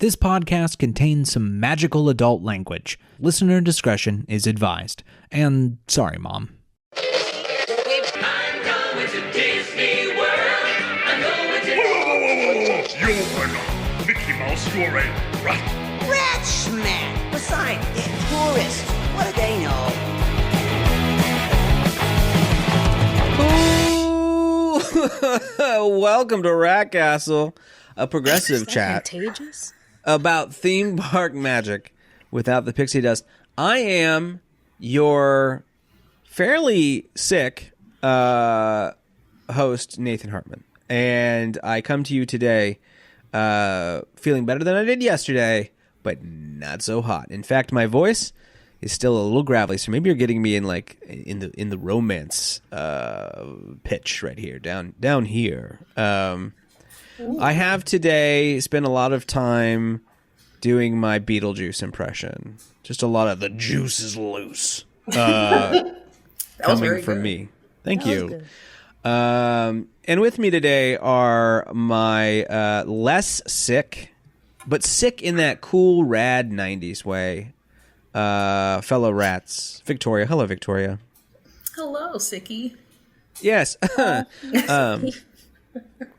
This podcast contains some magical adult language. Listener discretion is advised. And sorry, Mom. I'm going to Disney World. I'm going to... Whoa. You're not Mickey Mouse, you're a rat. Rat smack! Besides, they're tourists. What do they know? Ooh. Welcome to Rat Castle, a progressive chat Contagious? about theme park magic without the pixie dust. I am your fairly sick host, Nathan Hartman, and I come to you today feeling better than I did yesterday, but not so hot. In fact, my voice is still a little gravelly, so maybe you're getting me in in the romance pitch right here, down here. I have today spent a lot of time doing my Beetlejuice impression. Just a lot of the juice is loose coming from me. Thank you. And with me today are my less sick, but sick in that cool, rad 90s way, fellow rats. Victoria. Hello, Victoria. Hello, Sickie. Yes.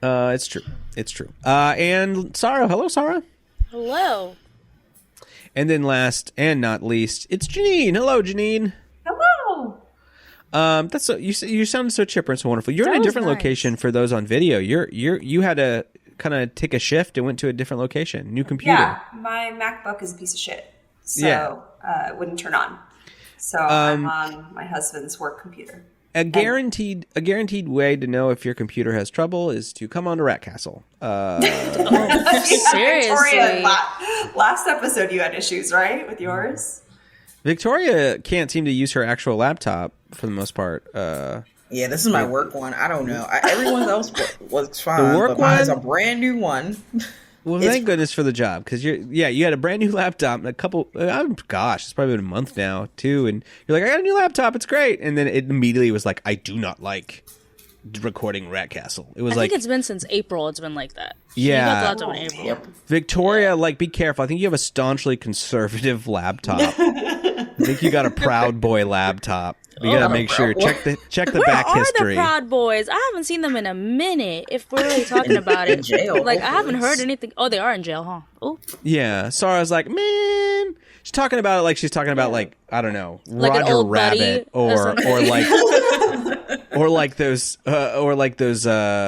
It's true. It's true. And Sarah. Hello, Sarah. Hello. And then last and not least, it's Janine. Hello, Janine. Hello. That's so, you sounded so chipper and so wonderful. You're in a different nice. location for those on video. You had to kind of take a shift and went to a different location, new computer. Yeah, my MacBook is a piece of shit, so it wouldn't turn on. So I'm on my husband's work computer. A guaranteed way to know if your computer has trouble is to come on to Rat Castle. Seriously? Victoria, last episode you had issues, right, with yours? Victoria can't seem to use her actual laptop for the most part. Yeah, this is my work one. I don't know. Everyone else was fine. The work but mine is one? a brand new one. Well, thank goodness for the job, because you had a brand new laptop and a couple. It's probably been a month now too, and you're like, I got a new laptop, it's great, and then it immediately was like, I do not like recording Rat Castle. It was I think it's been since April. It's been like that. Yeah. You got the laptop in April. Yep. Victoria, be careful. I think you have a staunchly conservative laptop. I think you got a Proud Boy laptop. You gotta make sure check the back Where are history. the Proud Boys? I haven't seen them in a minute. If we're really talking about it, In jail, I haven't heard anything. Oh, they are in jail, huh? Oh, Yeah, Sarah's like, man, she's talking about it like she's talking about I don't know, Like an Roger old buddy Rabbit or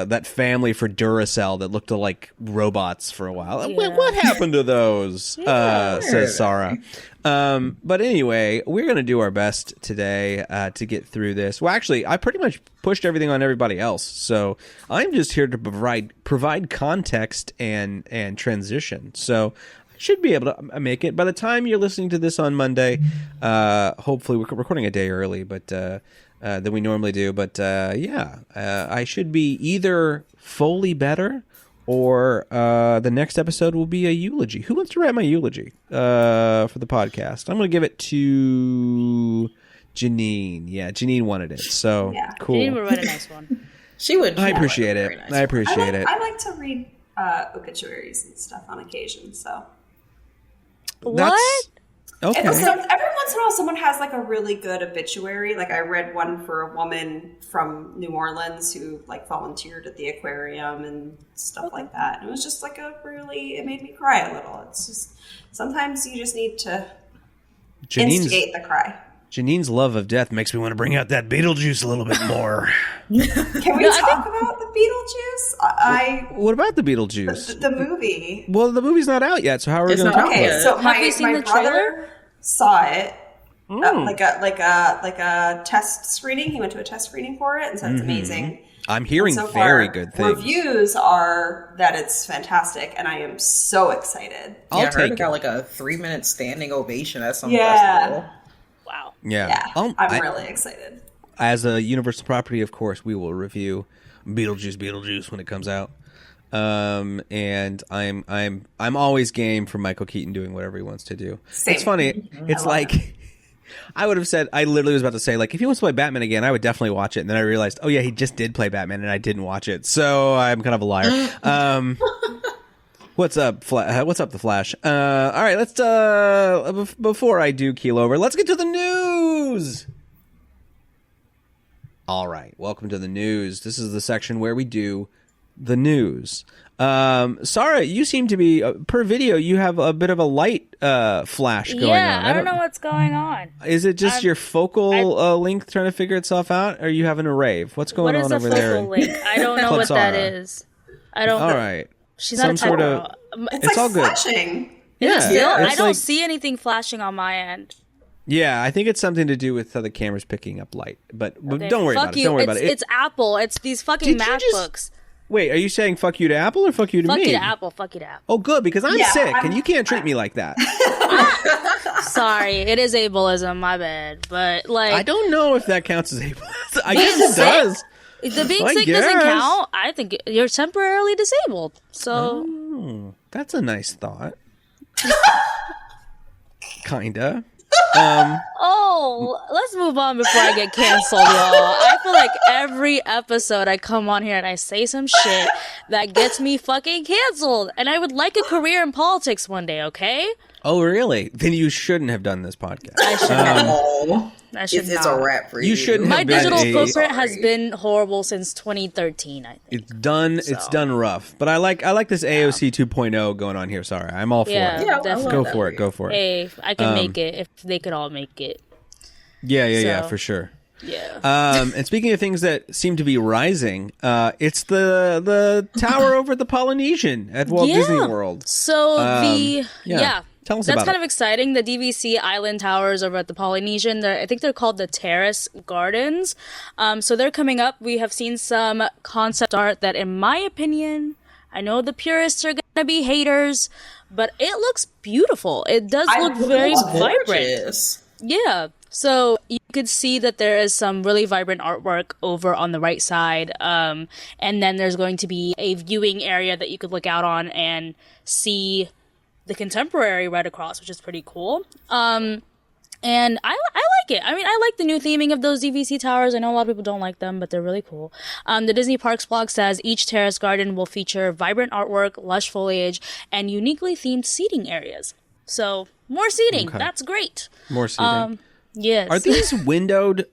that family for Duracell that looked like robots for a while. Yeah. What happened to those? Says Sarah. But anyway, we're going to do our best today to get through this. Well, actually, I pretty much pushed everything on everybody else, so I'm just here to provide context and transition. So I should be able to make it. By the time you're listening to this on Monday, hopefully we're recording a day early, but than we normally do. But I should be either fully better, or the next episode will be a eulogy. Who wants to write my eulogy for the podcast? I'm going to give it to Janine. Yeah, Janine wanted it. So, cool. Janine would write a nice one. She would. I appreciate it. Nice I appreciate it. I like to read obituaries and stuff on occasion, so. What? Okay. And so every once in a while, someone has a really good obituary. I read one for a woman from New Orleans who volunteered at the aquarium and stuff like that. And it was just it made me cry a little. It's just sometimes you just need to instigate the cry. Janine's love of death makes me want to bring out that Beetlejuice a little bit more. Can we talk about the Beetlejuice? What about the Beetlejuice? The movie. Well, the movie's not out yet, so how are we going to talk about it? Okay, so Have you seen my the brother trailer? saw it. Like a test screening. He went to a test screening for it and said it's amazing. I'm hearing So very far, good things. Reviews are that it's fantastic, and I am so excited. I'll I heard take it got it. a 3-minute standing ovation at some Yeah. festival. Wow. Yeah. I'm really excited. As a Universal property, of course, we will review Beetlejuice when it comes out. And I'm always game for Michael Keaton doing whatever he wants to do. Same. It's funny. It's I would have said, I literally was about to say, if he wants to play Batman again, I would definitely watch it. And then I realized, oh yeah, he just did play Batman and I didn't watch it. So I'm kind of a liar. What's up, what's up, the Flash? All right, let's before I do keel over, let's get to the news. All right, welcome to the news. This is the section where we do the news. Sarah, you seem to be per video. You have a bit of a light flash going on. Yeah, I don't know what's going on. Is it just your focal length trying to figure itself out, or are you having a rave? What's going on over there? What is a focal length? I don't know what that is. I don't. All right. She's not a type of. It's like all good. flashing. Yeah, still? I don't like, see anything flashing on my end. Yeah, I think it's something to do with how the camera's picking up light. But Okay, don't worry fuck about it. you. Don't worry about it. It's Apple. It's these fucking MacBooks. Wait, are you saying fuck you to Apple or fuck you to Fuck me? you to Apple. Fuck you to Apple. Oh, good, because I'm sick and you can't treat me like that. Sorry, it is ableism. My bad. But like, I don't know if that counts as ableism. I Being guess it sick? does. the being I sick doesn't guess. count. I think you're temporarily disabled. So Oh, that's a nice thought. Kinda. Oh, let's move on before I get canceled, y'all. I feel like every episode I come on here and I say some shit that gets me fucking canceled. And I would like a career in politics one day, okay? Oh, really? Then you shouldn't have done this podcast. I should not. Oh, I should it's not. a wrap for you. You shouldn't My have been digital a- footprint has been horrible since 2013, I think. It's done. It's done rough. But I like this AOC 2.0 going on here. Sorry, I'm all for Yeah, it. Yeah, I definitely. love Go that for it. Go for it. Hey, I can make it if they could all make it. Yeah, So- for sure. Yeah. And speaking of things that seem to be rising, it's the tower over at the Polynesian at Walt Disney World. So yeah. Tell us that's about kind it. of exciting. The DVC Island Towers over at the Polynesian. I think they're called the Terrace Gardens. So they're coming up. We have seen some concept art that, in my opinion, I know the purists are gonna be haters, but it looks beautiful. It does look very vibrant. Gorgeous. Yeah. So you could see that there is some really vibrant artwork over on the right side. And then there's going to be a viewing area that you could look out on and see the contemporary right across, which is pretty cool. And I like it. I mean, I like the new theming of those DVC towers. I know a lot of people don't like them, but they're really cool. The Disney Parks blog says each terrace garden will feature vibrant artword, lush foliage, and uniquely themed seating areas. So more seating. Okay. That's great. More seating. Yes. Are these windowed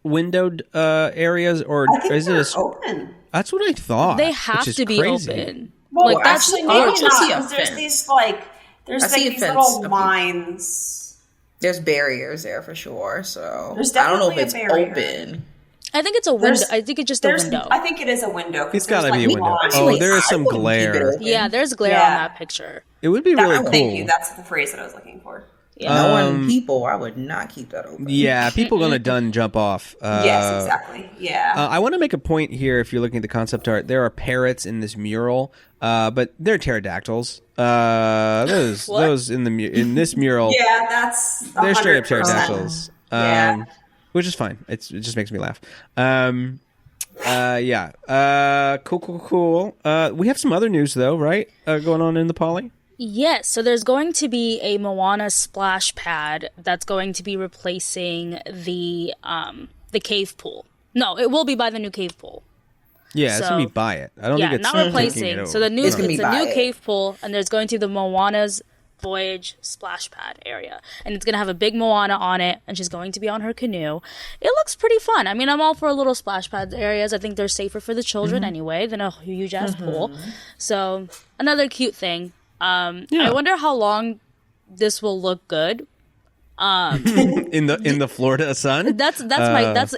areas, or I think is it they're open. That's what I thought. They have which is to be crazy. open. Well, Like, that's actually, oh, maybe I not. see a 'Cause there's fence. these like there's I like see a these fence little of- lines. There's barriers there for sure. So There's I don't know if definitely it's a barrier. open. I think it's a window. There's- I think it's just a window. I think it is a window. 'cause It's got to there's, be a like, window. lines. Oh, there is I some wouldn't keep it glare. open. Yeah, there's glare on Yeah. that picture. It would be really cool. Thank you. That's the phrase that I was looking for. Knowing people, I would not keep that open. Yeah, people gonna jump off. Yes, exactly. Yeah. I want to make a point here. If you're looking at the concept art, there are parrots in this mural, but they're pterodactyls. Those in this mural, yeah, that's they're straight up 100%. pterodactyls. Yeah. Which is fine. It just makes me laugh. Yeah. Cool. We have some other news though, right? Going on in the Poly. Yes, so there's going to be a Moana splash pad that's going to be replacing the cave pool. No, it will be by the new cave pool. Yeah, it's So- gonna be by it. I don't Yeah, think it's not taking replacing. it So the over. new It's it's, gonna be a by new it. cave pool, and there's going to be the Moana's Voyage splash pad area, and it's gonna have a big Moana on it, and she's going to be on her canoe. It looks pretty fun. I mean, I'm all for little splash pad areas. I think they're safer for the children anyway than a huge ass pool. So another cute thing. I wonder how long this will look good. in the Florida sun. That's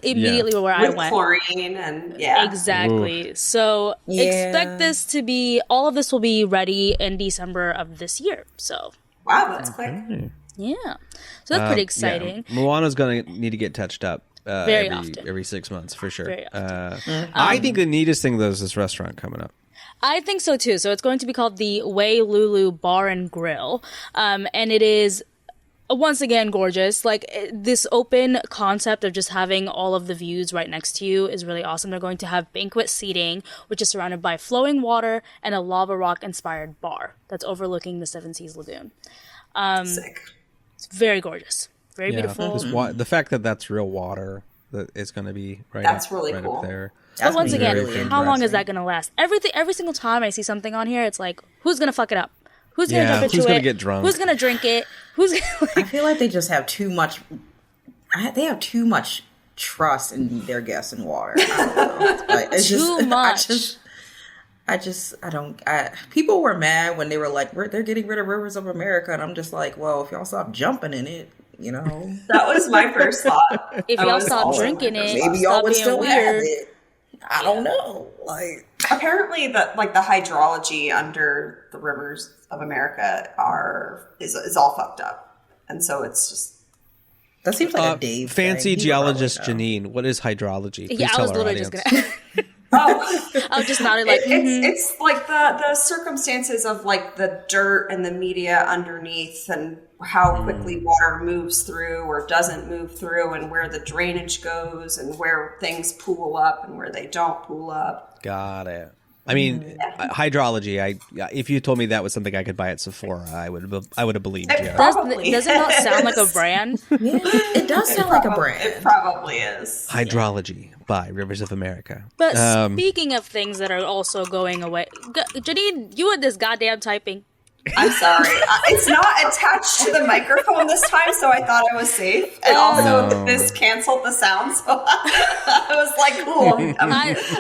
immediately where I With went. chlorine and yeah. Exactly. So Yeah. expect this to be, all of this will be ready in December of this year. So Wow, that's quick. yeah, so that's pretty exciting. Yeah. Moana's gonna need to get touched up Very often. every 6 months for sure. Very often. I think the neatest thing though is this restaurant coming up. I think so too. So it's going to be called the Way Lulu Bar and Grill, and it is once again gorgeous. Like this open concept of just having all of the views right next to you is really awesome. They're going to have banquet seating, which is surrounded by flowing water and a lava rock inspired bar that's overlooking the Seven Seas Lagoon. Sick. It's very gorgeous, very beautiful. The fact that that's real water that is going to be right. That's up, really right cool. up there. But once That's again, really how long is interesting. that going to last? Every single time I see something on here, it's like, who's going to fuck it up? Who's gonna jump into who's it? gonna get drunk? Who's gonna drink it? Who's gonna I feel like they just have too much. They have too much trust in their guests in water. I don't know. Like, it's Too much. I don't. People were mad when they were like, they're getting rid of Rivers of America, and I'm just like, well, if y'all stop jumping in it, you know, That was my first thought. If That y'all was stop also drinking my first it, thought. maybe y'all stop would being still have weird. it. I don't know. Like, Apparently, the hydrology under the rivers of America is all fucked up, and so it's just that seems like a Dave Fancy thing. He would geologist probably know. Janine, what is hydrology? Please Yeah, I tell was our literally audience. just gonna. oh. I was just nodding like. It's like the circumstances of like the dirt and the media underneath and how quickly water moves through or doesn't move through and where the drainage goes and where things pool up and where they don't pool up. Got it. I mean, hydrology. If you told me that was something I could buy at Sephora, I would have believed you. Does it not sound like a brand? Yeah, it does sound like a It brand. probably is. Hydrology by Rivers of America. But speaking of things that are also going away, Janine, you and this goddamn typing. I'm sorry. It's not attached to the microphone this time, so I thought I was safe. And also, this canceled the sound, so I was like, "Cool."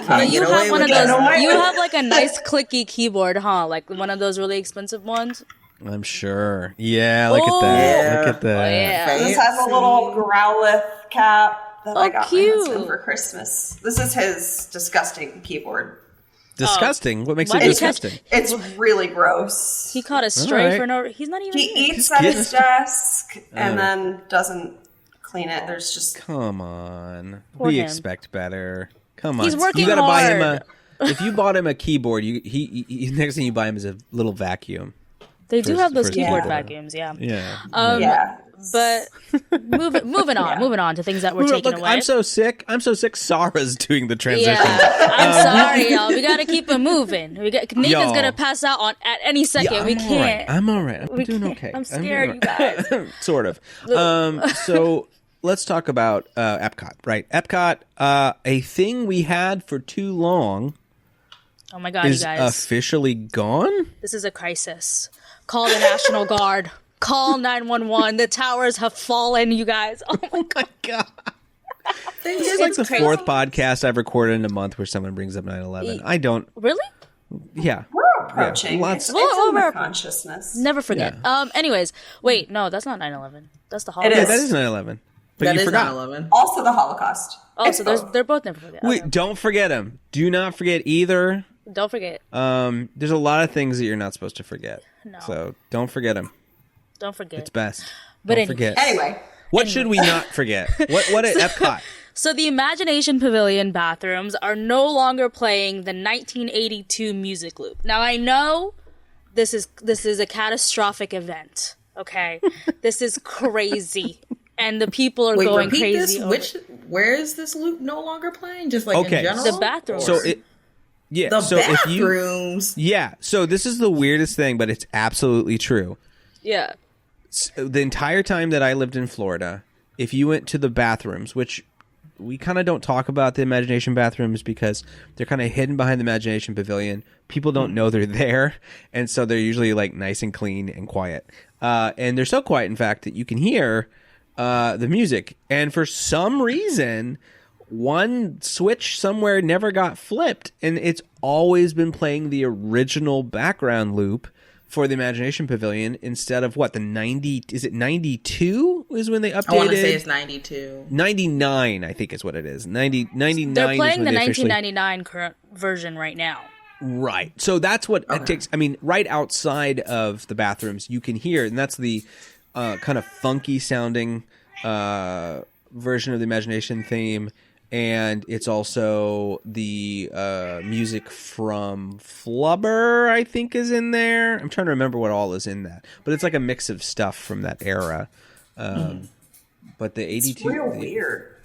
But you get have away one of with those. that. You have like a nice clicky keyboard, huh? Like one of those really expensive ones. I'm sure. Yeah, look at that. Look at that. Yeah. This has a little Growlithe cap that I got cute. my husband for Christmas. This is his disgusting keyboard. Disgusting. What makes Why it did you disgusting? It's really gross. He caught a stray Alright. for no. He's not even. He here. eats at his desk and then doesn't clean it. There's just Come on. Poor We him. expect better. Come on. He's working you gotta buy him hard. if you bought him a keyboard, he next thing you buy him is a little vacuum. They do for- have those for keyboard keyboard. vacuums, yeah. Yeah. yeah. But moving on to things that were taken Look, away. I'm so sick. Sarah's doing the transition. Yeah, I'm sorry, y'all. We gotta keep it moving. Nathan's Y'all. gonna pass out at any second. Yeah, we I'm can't. I'm all right. I'm We doing can't. okay. I'm doing scared, all you right. Sort of. So let's talk about Epcot, right? Epcot, a thing we had for too long Oh my god, is you guys! officially gone. This is a crisis. Call the National Guard. Call 911. The towers have fallen, you guys. Oh my god. God. This is like the crazy. fourth podcast I've recorded in a month where someone brings up 9/11. I don't. Really? Yeah. We're approaching. lots- It's Well, in the we're- consciousness. Never forget. Anyways, wait, no, that's not 9/11. That's the It Holocaust. Yeah, is. that is 9/11. But That you is forgot. 9/11. Also the Holocaust. Oh, It's so both. they're both never forget. Wait, Okay. don't forget them. Do not forget either. Don't forget. There's a lot of things that you're not supposed to forget. No. So don't forget them. Don't forget. It's best. But don't anyway. forget. Anyway, What should we not forget? What at Epcot? So the Imagination Pavilion bathrooms are no longer playing the 1982 music loop. Now I know this is a catastrophic event. Okay, this is crazy, and the people are Wait, going repeat crazy. this. over Where is this loop no longer playing? Just like Okay. in general? the bathroom. So it. Yeah. The so if you. bathrooms. Yeah. So this is the weirdest thing, but it's absolutely true. yeah, The entire time that I lived in Florida, if you went to the bathrooms, which we kind of don't talk about the Imagination bathrooms because they're kind of hidden behind the Imagination Pavilion. People don't know they're there, and so they're usually like nice and clean and quiet. And they're so quiet, in fact, that you can hear the music. And for some reason, one switch somewhere never got flipped, and it's always been playing the original background loop for the Imagination Pavilion instead of what, the 90, is it 92 is when they updated? I want to say it's 92. 99, I think is what it is. 99 they're is playing when the they officially- 1999 current version right now. Right. So that's what it takes. I mean, right outside of the bathrooms, you can hear, and that's the kind of funky sounding version of the Imagination theme. And it's also the music from Flubber, I think, is in there. I'm trying to remember what all is in that. But it's like a mix of stuff from that era. But the 82... it's real weird.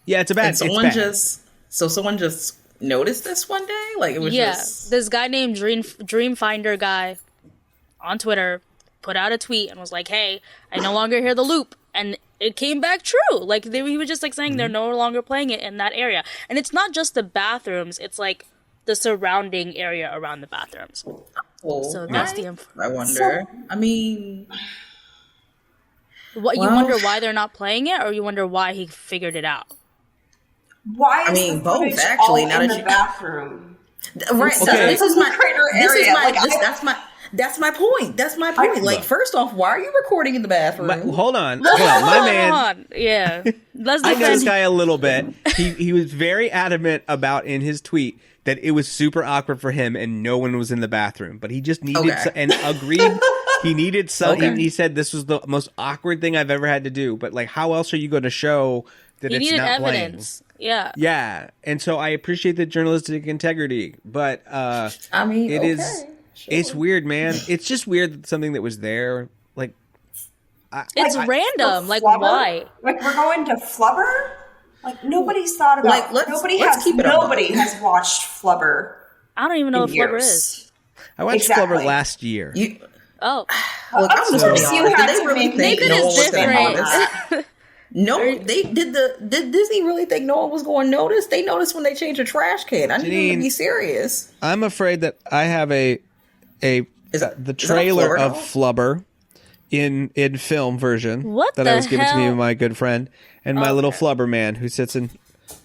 Yeah, it's a bad... And someone it's bad. someone just noticed this one day? Like, it was Yeah, just... this guy named Dreamfinder guy on Twitter put out a tweet and was like, "Hey, I no longer hear the loop," and it came back true. Like he was just like saying they're no longer playing it in that area, and it's not just the bathrooms; it's like the surrounding area around the bathrooms. Oh, So that's the I wonder. I mean, what you wonder why they're not playing it, or you wonder why he figured it out? Why is I mean, the both, footage actually, all now in that the you- bathroom? right? Okay. This is my Crater This is area. my. Like, That's my point. That's my point. Like, first off, why are you recording in the bathroom? Hold on. My man. Hold on. Yeah. Let's I know this defend. guy a little bit. He was very adamant about in his tweet that it was super awkward for him and no one was in the bathroom, but he just needed and agreed he needed some. He said this was the most awkward thing I've ever had to do. But like, how else are you going to show that He it's needed not evidence. Yeah. playing? Yeah, and so I appreciate the journalistic integrity, but I mean, it okay, is. sure. It's weird, man. It's just weird that something that was there, like. It's random. Like, Flubber? why? Like, we're going to Flubber? Like, nobody's thought about. Like, let's keep it Nobody has watched Flubber. I don't even know what in Flubber years. is. I watched Exactly. Flubber last year. Oh. Look, I'm just gonna be You honest. had Did they to really make think Maybe no one it's was gonna different. notice? No, they did. Did Disney really think no one was going to notice? They noticed when they changed the trash can. I need them Janine, to be serious. I'm afraid that I have the trailer Flubber of doll? Flubber in film version What that the I was given to me hell? by my good friend and my little Flubber man who sits on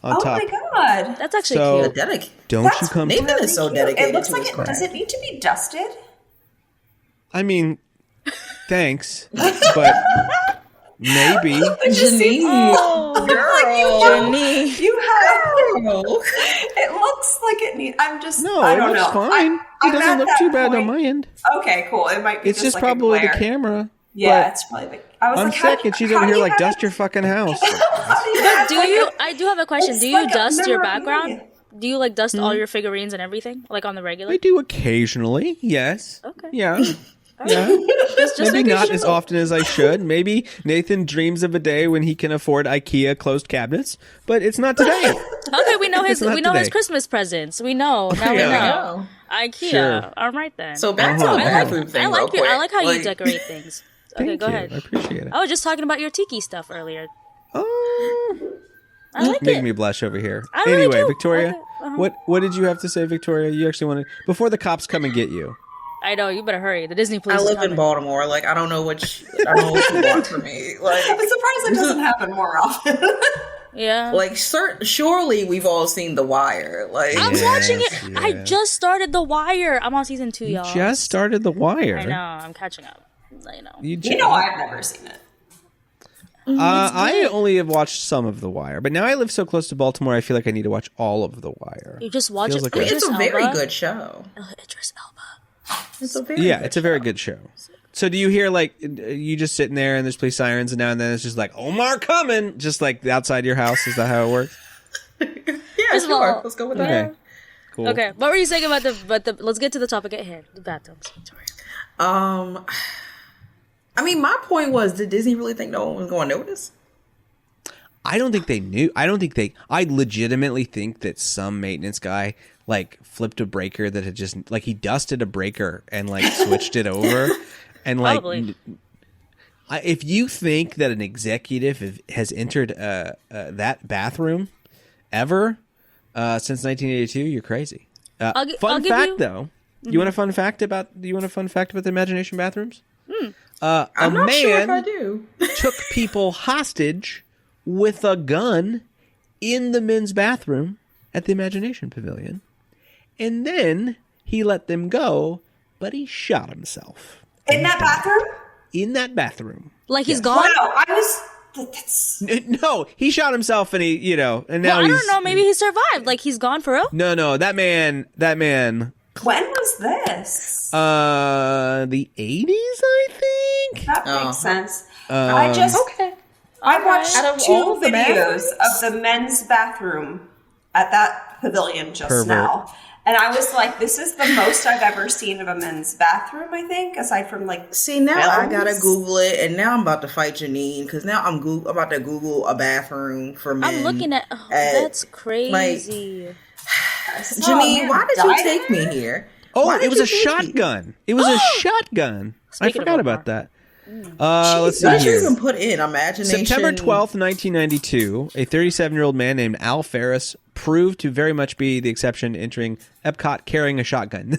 Oh top. my god. That's actually So- cute. Dedicated. Don't That's you come? Nathan is so cute. dedicated It looks to like his it. craft. Does it need to be dusted? I mean, thanks, but maybe. Janine, Janine. You have. girl. It looks like it needs. I'm just. No, I it don't looks know. fine. I'm It doesn't at look that too bad point. on my end. Okay, cool. It might be. It's just like probably a the glare. camera. Yeah, but it's probably the. I was I'm like, how sick, do you- and she's how over do here you like, have dust it- your fucking house. how do you have, Do like, you? a- I do have a question. it's Do you like a dust your memorabilia. background? Do you like dust all your figurines and everything, like on the regular? I do occasionally, yes. Okay. Yeah. Yeah. Just Maybe making not sure. as often as I should. Maybe Nathan dreams of a day when he can afford IKEA closed cabinets, but it's not today. Okay, we know his. It's not We know his today. Christmas presents. We know now. We Yeah. know. IKEA. Sure. All right then. So back to the bathroom thing. I like real your. I quick. like how you decorate things. Okay, Thank go you. ahead. I appreciate it. I was just talking about your tiki stuff earlier. Oh, I like making it. me blush over here. I really Anyway, do. Victoria, Okay, uh-huh. what did you have to say, Victoria? You actually wanted before the cops come and get you. I know. You better hurry. The Disney police. I is live in coming. Baltimore. Like, I don't know what you want from me. Like, I'm surprised it doesn't happen more often. Yeah. surely we've all seen The Wire. Like, I'm watching it. Yes, I yeah. just started The Wire. I'm on season 2, y'all. Just started The Wire. I know. I'm catching up. I know. You know, I've never seen it. I only have watched some of The Wire, but now I live so close to Baltimore, I feel like I need to watch all of The Wire. You just watch Feels it. like it's a very Elba. good show. Idris Elba. It's a very Yeah, good it's a very good show. So do you hear like you just sitting there and there's police sirens and now and then it's just like Omar coming, just like outside your house? Is that how it works? Yeah, First of sure. all- Let's go with that. Okay, cool. Okay, what were you saying about the? Let's get to the topic at hand. The bathrooms, Victoria. I mean, my point was, did Disney really think no one was going to notice? I don't think they knew. I legitimately think that some maintenance guy like flipped a breaker that had just like he dusted a breaker and like switched it over and like. Probably. If you think that an executive has entered that bathroom ever since 1982, you're crazy. I'll Fun give fact, you- though. You want a fun fact about? Do you want a fun fact about the imagination bathrooms? A I'm not sure if I man do. took people hostage with a gun in the men's bathroom at the Imagination Pavilion, and then he let them go, but he shot himself In that bathroom? in that bathroom. Like he's gone. Wow, I was. That's, No, he shot himself, and he, and now Well, I he's. don't know. Maybe he survived. Like he's gone for real. No, that man. when was this? The 80s, I think. That makes sense. I just. Okay. I watched Out of two all the videos bathrooms? of the men's bathroom at that pavilion just Pervert. now. And I was like, this is the most I've ever seen of a men's bathroom, I think, aside from like. See, now I films. gotta Google it, and now I'm about to fight Janine because now I'm about to Google a bathroom for men. I'm looking at. Oh, that's crazy. Janine, man, why did you died take there? me here? Oh, Why it did was you a take me? shotgun. It was a shotgun. Speaking I of forgot Omar. about that. Let's see What did you here. even put in? Imagination. September 12th, 1992, a 37-year-old man named Al Ferris proved to very much be the exception, entering Epcot carrying a shotgun.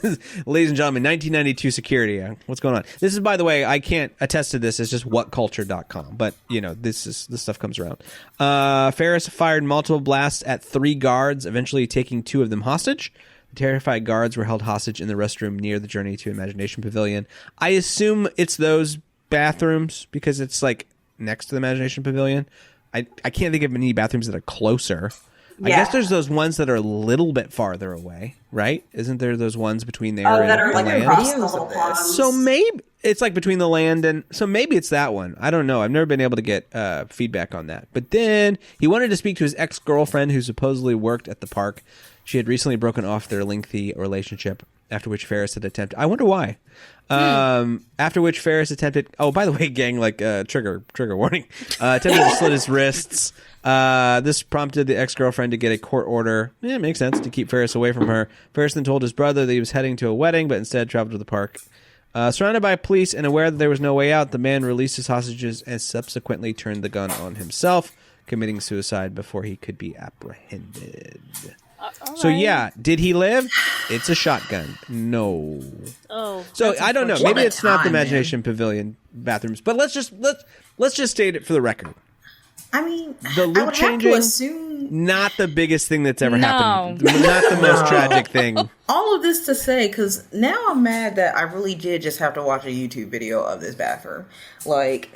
Ladies and gentlemen, 1992 security. What's going on? This is, by the way, I can't attest to this. It's just whatculture.com. But, this stuff comes around. Ferris fired multiple blasts at 3 guards, eventually taking 2 of them hostage. The terrified guards were held hostage in the restroom near the Journey to Imagination Pavilion. I assume it's those bathrooms because it's like next to the Imagination Pavilion. I can't think of any bathrooms that are closer. I guess there's those ones that are a little bit farther away, right? Isn't there those ones between there and that are the like land? across the little ponds. So maybe it's like between the land and so maybe it's that one. I don't know. I've never been able to get feedback on that. But then he wanted to speak to his ex-girlfriend who supposedly worked at the park. She had recently broken off their lengthy relationship, after which Ferris had attempted. I wonder why. After which Ferris attempted. Oh, by the way, gang, like trigger warning. Attempted to slit his wrists. This prompted the ex-girlfriend to get a court order. Yeah, it makes sense to keep Ferris away from her. Ferris then told his brother that he was heading to a wedding, but instead traveled to the park. Surrounded by police and aware that there was no way out, the man released his hostages and subsequently turned the gun on himself, committing suicide before he could be apprehended. So yeah, did he live? It's a shotgun. No. Oh. So I don't know. Maybe it's not the time, Imagination Pavilion bathrooms, but let's just state it for the record. I mean, The I loop would have changing, to assume not the biggest thing that's ever No. happened. Not the most tragic thing. all of this to say, because now I'm mad that I really did just have to watch a YouTube video of this bathroom. Like,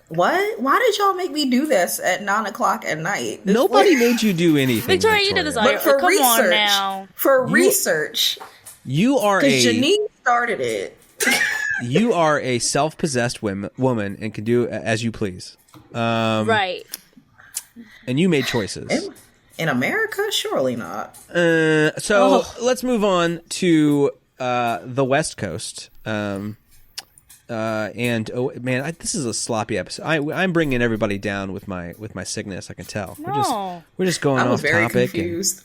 what? Why did y'all make me do this at 9:00 at night? This Nobody made you do anything. Victoria, you did this on But for Come on research, now. research, You are because a Janine started it. you are a self-possessed woman and can do as you please. Right. And you made choices. In America, surely not. So let's move on to the West Coast. And oh man, this is a sloppy episode. I'm bringing everybody down with my sickness. I can tell. No. We're just going I was off very topic confused.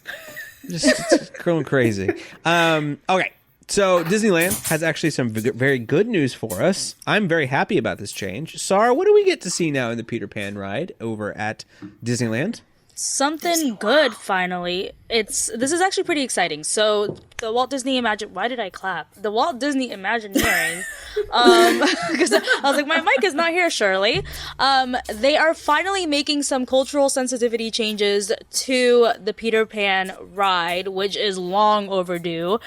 and just going crazy. Okay, so Disneyland has actually some very good news for us. I'm very happy about this change. Sarah, what do we get to see now in the Peter Pan ride over at Disneyland? Something good finally. This is actually pretty exciting. So the Walt Disney why did I clap? The Walt Disney Imagineering because I was like, my mic is not here, Shirley. They are finally making some cultural sensitivity changes to the Peter Pan ride, which is long overdue.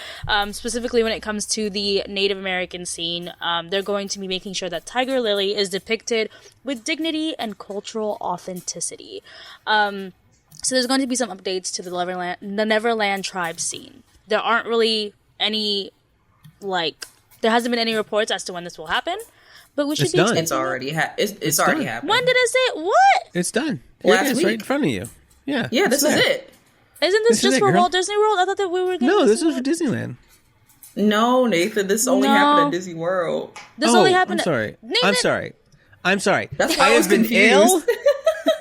Specifically when it comes to the Native American scene, they're going to be making sure that Tiger Lily is depicted with dignity and cultural authenticity. So there's going to be some updates to the Neverland tribe scene. There aren't really any, there hasn't been any reports as to when this will happen, but we should It's be done. expecting It's already it's already done. happened. When did it say what? It's done. Here Last it is, week. right in front of you. Yeah. Yeah, this is it. Isn't this This is just it, for girl. Walt Disney World? I thought that we were getting No, this is for Disneyland. No, Nathan, this only No. happened at Disney World. This only happened. I'm sorry. Nathan- I'm sorry. That's why I I was have been confused. ill.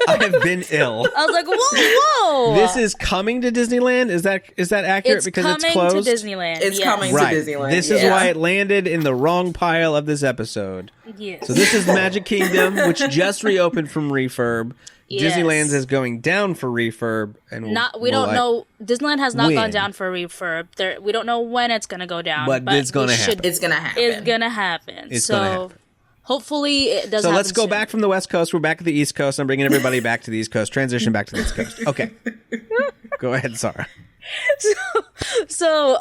I have been ill. I was like, whoa. This is coming to Disneyland. Is that accurate? It's because coming it's closed. to Disneyland. It's yes. coming Right. to Disneyland. This is yeah. why it landed in the wrong pile of this episode. Yes. So this is Magic Kingdom, which just reopened from refurb. Yes. Disneyland's is going down for refurb, and We don't know. Disneyland has not When? gone down for refurb. We don't know when it's gonna go down, But it's gonna we should- happen. It's gonna happen. It's gonna happen. It's so gonna happen. hopefully it does. So happen let's go soon. back from the West Coast. We're back at the East Coast. I'm bringing everybody back to the East Coast. Transition back to the East Coast. Okay. Go ahead, Sarah. So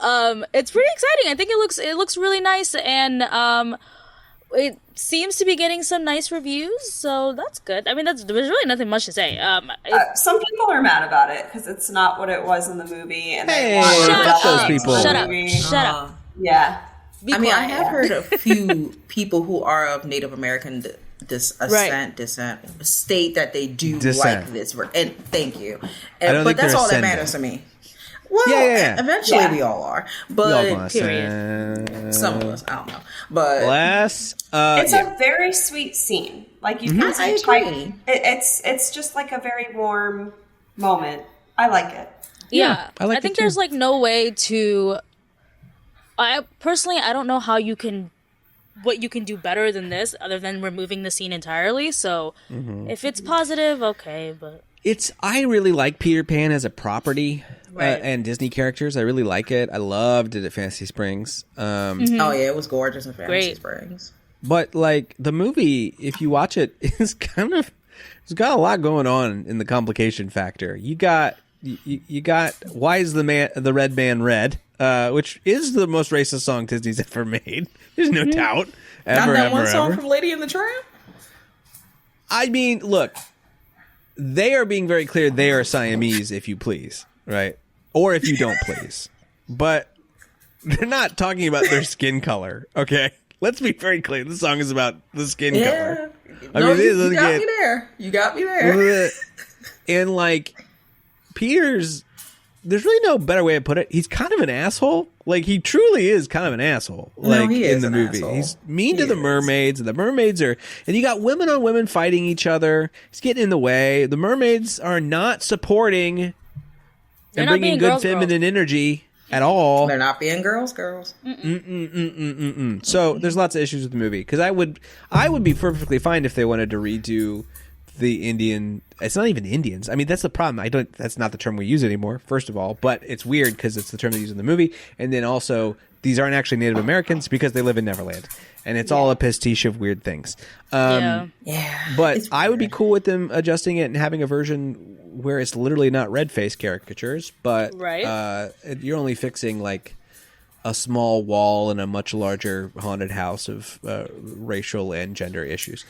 it's pretty exciting. I think it looks really nice, and it seems to be getting some nice reviews. So that's good. I mean, there's really nothing much to say. Some people are mad about it because it's not what it was in the movie, and Hey, they want shut to up, develop those people. the Shut up. movie. Shut up. Yeah. Be I mean, I quiet. have heard a few people who are of Native American descent state that they do Descent. like this work. And thank you. I don't But think that's they're all that ascendant. matters to me. Well, Yeah. eventually Yeah. we all are. Y'all But gonna period. some of us, I don't know. But Less. It's Yeah. a very sweet scene. Like you can I say, agree. it's just like a very warm moment. I like it. Yeah, I like I think it too. there's no way to. I personally, I don't know how you can what you can do better than this other than removing the scene entirely. So if it's positive, okay, but I really like Peter Pan as a property. Right. And Disney characters, I really like it. I loved it at Fantasy Springs. Oh yeah, it was gorgeous in Fantasy Great. Springs. But like the movie, if you watch it, it's it's got a lot going on in the complication factor. You got why is the red man red? Which is the most racist song Disney's ever made. There's no doubt. Not that one song from Lady and the Tramp? I mean, look, they are being very clear. They are Siamese, if you please, right? Or if you don't please. But they're not talking about their skin color, okay? Let's be very clear. This song is about the skin color. You got me there. You got me there. And like, Peter's, there's really no better way to put it. He's kind of an asshole. Like, he truly is kind of an asshole. Like, he is in the an movie, asshole. he's mean to the mermaids, and the mermaids are, and you got women on women fighting each other. He's getting in the way. The mermaids are not supporting They're and not bringing being good girls. feminine energy at all. They're not being girls. So there's lots of issues with the movie, because I would be perfectly fine if they wanted to redo the Indian. It's not even Indians. I mean, that's the problem. That's not the term we use anymore, first of all, but it's weird because it's the term they use in the movie. And then also, these aren't actually Native Americans because they live in Neverland, and it's all a pastiche of weird things. Yeah. But I would be cool with them adjusting it and having a version where it's literally not red face caricatures, but you're only fixing like a small wall in a much larger haunted house of racial and gender issues.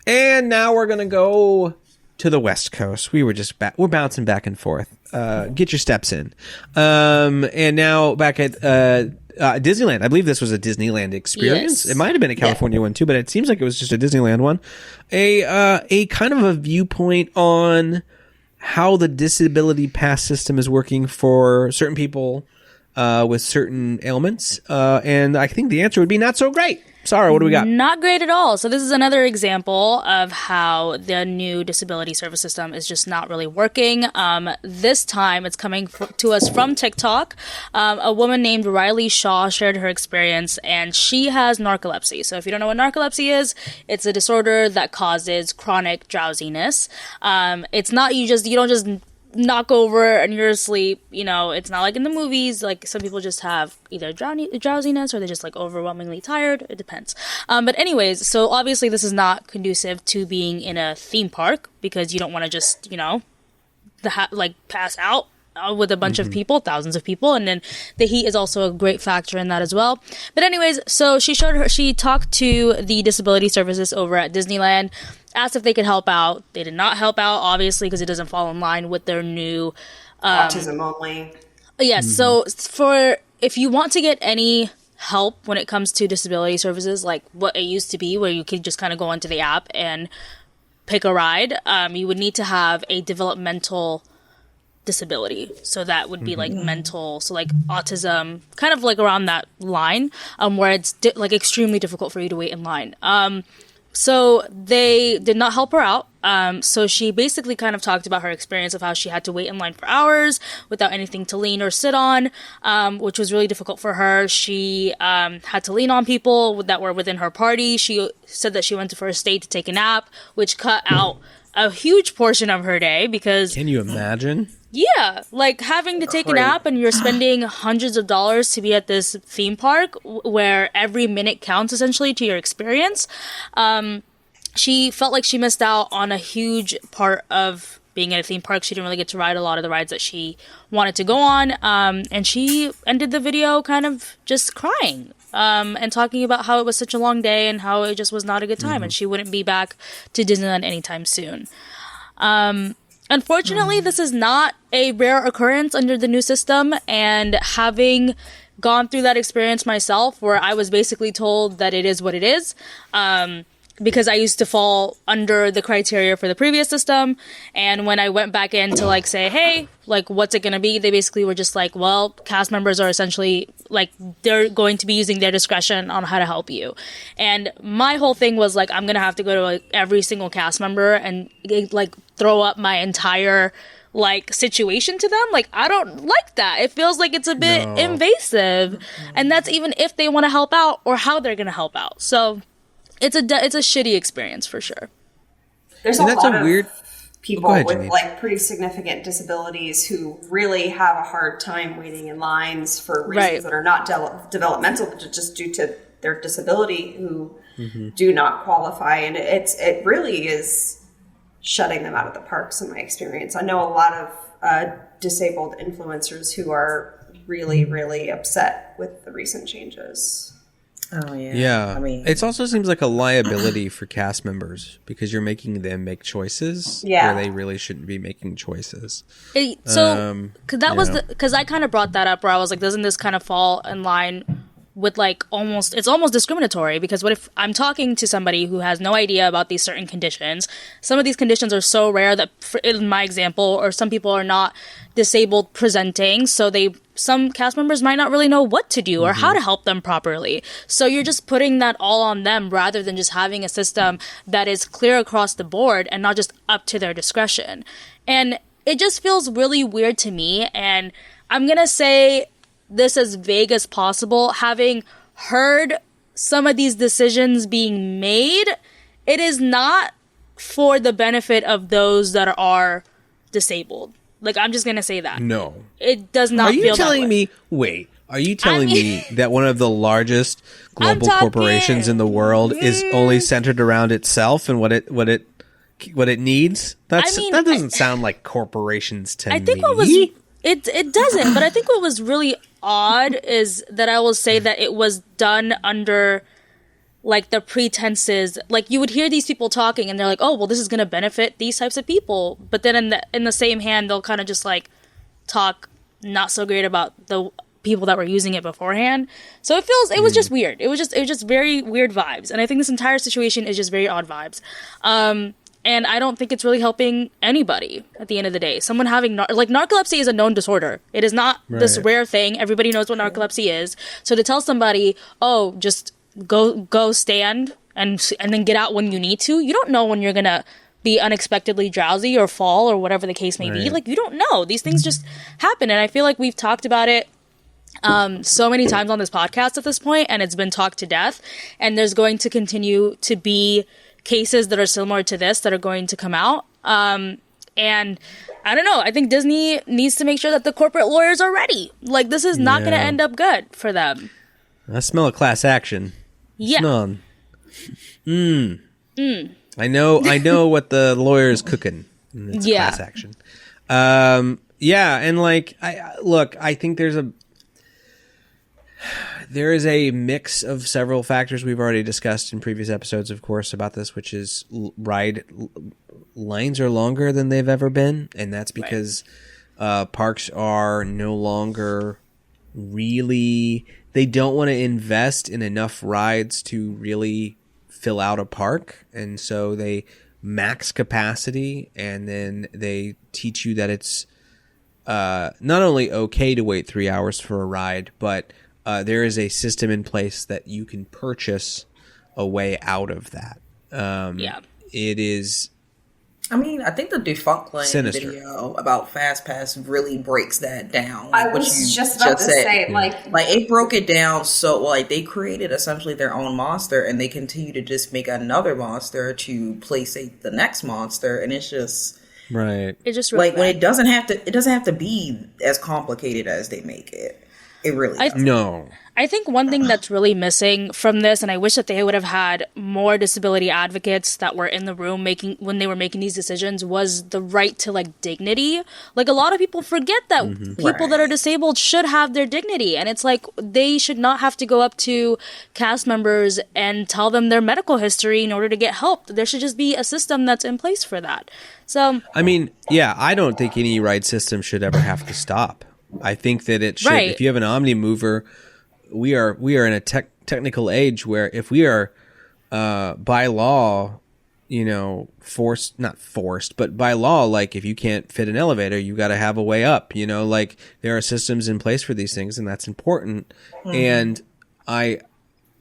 And now we're gonna go to the West Coast. We're bouncing back and forth. Get your steps in. And now back at Disneyland. I believe this was a Disneyland experience. Yes. It might have been a California one too, but it seems like it was just a Disneyland one. A kind of a viewpoint on how the disability pass system is working for certain people with certain ailments. And I think the answer would be not so great. Sarah, what do we got? Not great at all. So this is another example of how the new disability service system is just not really working. This time it's coming to us from TikTok. A woman named Riley Shaw shared her experience, and she has narcolepsy. So if you don't know what narcolepsy is, it's a disorder that causes chronic drowsiness. It's not you don't just knock over and you're asleep. You know, it's not like in the movies. Like, some people just have either drowsiness or they're just like overwhelmingly tired. It depends. But anyways, so obviously this is not conducive to being in a theme park, because you don't want to just, pass out with a bunch of people, thousands of people, and then the heat is also a great factor in that as well. But anyways, so she talked to the disability services over at Disneyland, asked if they could help out. They did not help out, obviously, because it doesn't fall in line with their new autism only. Yes. So if you want to get any help when it comes to disability services, like what it used to be, where you could just kind of go onto the app and pick a ride, you would need to have a developmental disability. So that would be like mental, so like autism, kind of like around that line, where it's like extremely difficult for you to wait in line. So they did not help her out. So she basically kind of talked about her experience of how she had to wait in line for hours without anything to lean or sit on, which was really difficult for her. She had to lean on people that were within her party. She said that she went for a state to take a nap, which cut out a huge portion of her day, because... Can you imagine? Yeah, like having to take a nap and you're spending hundreds of dollars to be at this theme park where every minute counts essentially to your experience. She felt like she missed out on a huge part of being at a theme park. She didn't really get to ride a lot of the rides that she wanted to go on. And she ended the video kind of just crying and talking about how it was such a long day and how it just was not a good time and she wouldn't be back to Disneyland anytime soon. Unfortunately, this is not a rare occurrence under the new system, and having gone through that experience myself, where I was basically told that it is what it is, because I used to fall under the criteria for the previous system, and when I went back in to like say, hey, like what's it gonna be, they basically were just like, well, cast members are essentially like, they're going to be using their discretion on how to help you. And my whole thing was like, I'm gonna have to go to like every single cast member and like throw up my entire like situation to them. Like, I don't like that. It feels like it's a bit invasive, and that's even if they want to help out or how they're going to help out. So it's a shitty experience for sure. There's And a that's lot a of weird people Go ahead, with Janine. like pretty significant disabilities who really have a hard time waiting in lines for reasons Right. that are not developmental, but just due to their disability, who do not qualify, and it really is shutting them out of the parks in my experience. I know a lot of disabled influencers who are really, really upset with the recent changes. Oh yeah. Yeah. I mean, it also seems like a liability for cast members because you're making them make choices Yeah. where they really shouldn't be making choices. Because I kind of brought that up where I was like, doesn't this kind of fall in line with like it's almost discriminatory? Because what if I'm talking to somebody who has no idea about these certain conditions? Some of these conditions are so rare that, in my example, or some people are not disabled presenting, so some cast members might not really know what to do or how to help them properly. So you're just putting that all on them rather than just having a system that is clear across the board and not just up to their discretion. And it just feels really weird to me. And I'm going to say this as vague as possible. Having heard some of these decisions being made, it is not for the benefit of those that are disabled. Like, I'm just gonna say that. No. It does not Are feel you that telling way. me, wait, are you telling me that one of the largest I'm global talking- corporations in the world is only centered around itself and what it needs? That doesn't sound like corporations to me. I think what was it doesn't, but I think what was really odd is that I will say that it was done under like the pretenses, like you would hear these people talking and they're like, oh well, this is going to benefit these types of people, but then in the same hand they'll kind of just like talk not so great about the people that were using it beforehand. So it was just weird. It was just very weird vibes, and I think this entire situation is just very odd vibes. And I don't think it's really helping anybody at the end of the day. Someone having narcolepsy is a known disorder. It is not this rare thing. Everybody knows what narcolepsy is. So to tell somebody, oh, just go stand and then get out when you need to, you don't know when you're gonna be unexpectedly drowsy or fall or whatever the case may be. Like, you don't know. These things just happen, and I feel like we've talked about it so many times on this podcast at this point, and it's been talked to death. And there's going to continue to be cases that are similar to this that are going to come out. And I don't know. I think Disney needs to make sure that the corporate lawyers are ready. Like, this is not going to end up good for them. I smell a class action. Yeah. Smell. I know what the lawyer is cooking. It's a class action. Yeah, and like, I think there is a mix of several factors we've already discussed in previous episodes, of course, about this, which is ride lines are longer than they've ever been, and that's because parks are no longer really, they don't want to invest in enough rides to really fill out a park, and so they max capacity, and then they teach you that it's not only okay to wait 3 hours for a ride, but there is a system in place that you can purchase a way out of that. It is. I mean, I think the Defunct Lane Sinister. video about Fast Pass really breaks that down. I Like what was you just about to said. say, like it broke it down so like they created essentially their own monster, and they continue to just make another monster to place the next monster, and it's just Right. It's just really like when bad. it doesn't have to be as complicated as they make it. It really doesn't. No. I think one thing that's really missing from this, and I wish that they would have had more disability advocates that were in the room when they were making these decisions, was the right to like dignity. Like, a lot of people forget that people that are disabled should have their dignity, and it's like they should not have to go up to cast members and tell them their medical history in order to get help. There should just be a system that's in place for that. So I mean, yeah, I don't think any ride system should ever have to stop. I think that it should. Right. If you have an Omni Mover, we are in a technical age where if we are by law, not forced, but by law, like if you can't fit an elevator, you got to have a way up. Like there are systems in place for these things, and that's important. And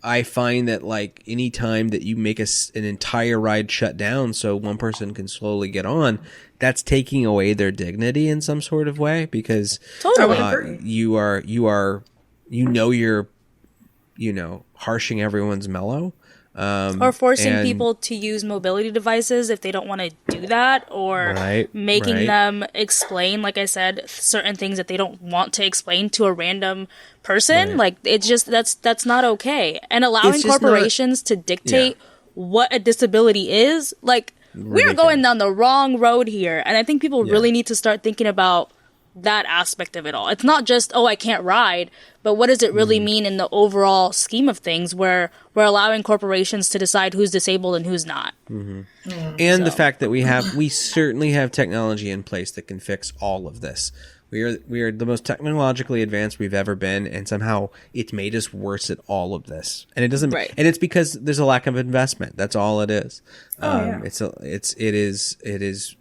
I find that like any time that you make an entire ride shut down so one person can slowly get on, that's taking away their dignity in some sort of way, because Totally. you're harshing everyone's mellow. Or forcing and- people to use mobility devices if they don't want to do that, or Right, making right. them explain, like I said, certain things that they don't want to explain to a random person. Right. Like, it's just that's not okay. And allowing It's just not- corporations to dictate what a disability is, like, we're going down the wrong road here. And I think people really need to start thinking about that aspect of it all. It's not just, oh, I can't ride, but what does it really mean in the overall scheme of things, where we're allowing corporations to decide who's disabled and who's not. And the fact that we certainly have technology in place that can fix all of this. We are the most technologically advanced we've ever been, and somehow it's made us worse at all of this. And it doesn't, Right. and it's because there's a lack of investment. That's all it is. It is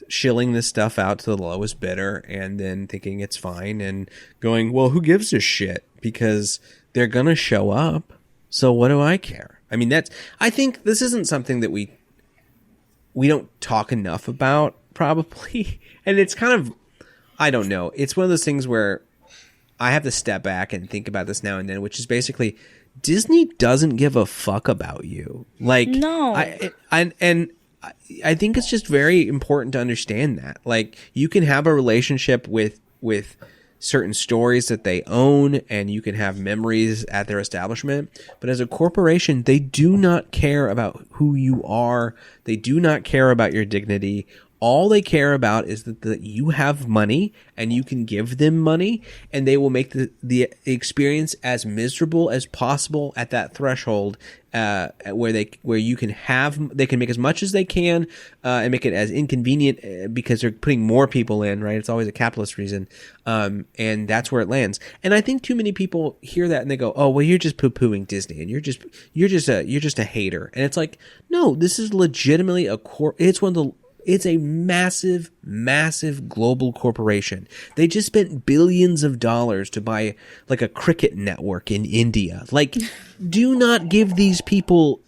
shilling this stuff out to the lowest bidder and then thinking it's fine and going, well, who gives a shit? Because they're gonna show up. So what do I care? I mean, I think this isn't something that we don't talk enough about, probably. And it's kind of, I don't know. It's one of those things where I have to step back and think about this now and then, which is basically Disney doesn't give a fuck about you. Like, No. I think it's just very important to understand that. Like, you can have a relationship with certain stories that they own, and you can have memories at their establishment. But as a corporation, they do not care about who you are. They do not care about your dignity. All they care about is that you have money and you can give them money, and they will make the experience as miserable as possible at that threshold, where they can make as much as they can, and make it as inconvenient, because they're putting more people in, right? It's always a capitalist reason. And that's where it lands. And I think too many people hear that and they go, oh, well, you're just poo-pooing Disney and you're just a hater. And it's like, no, this is legitimately it's a massive, massive global corporation. They just spent billions of dollars to buy like a cricket network in India. Like, do not give these people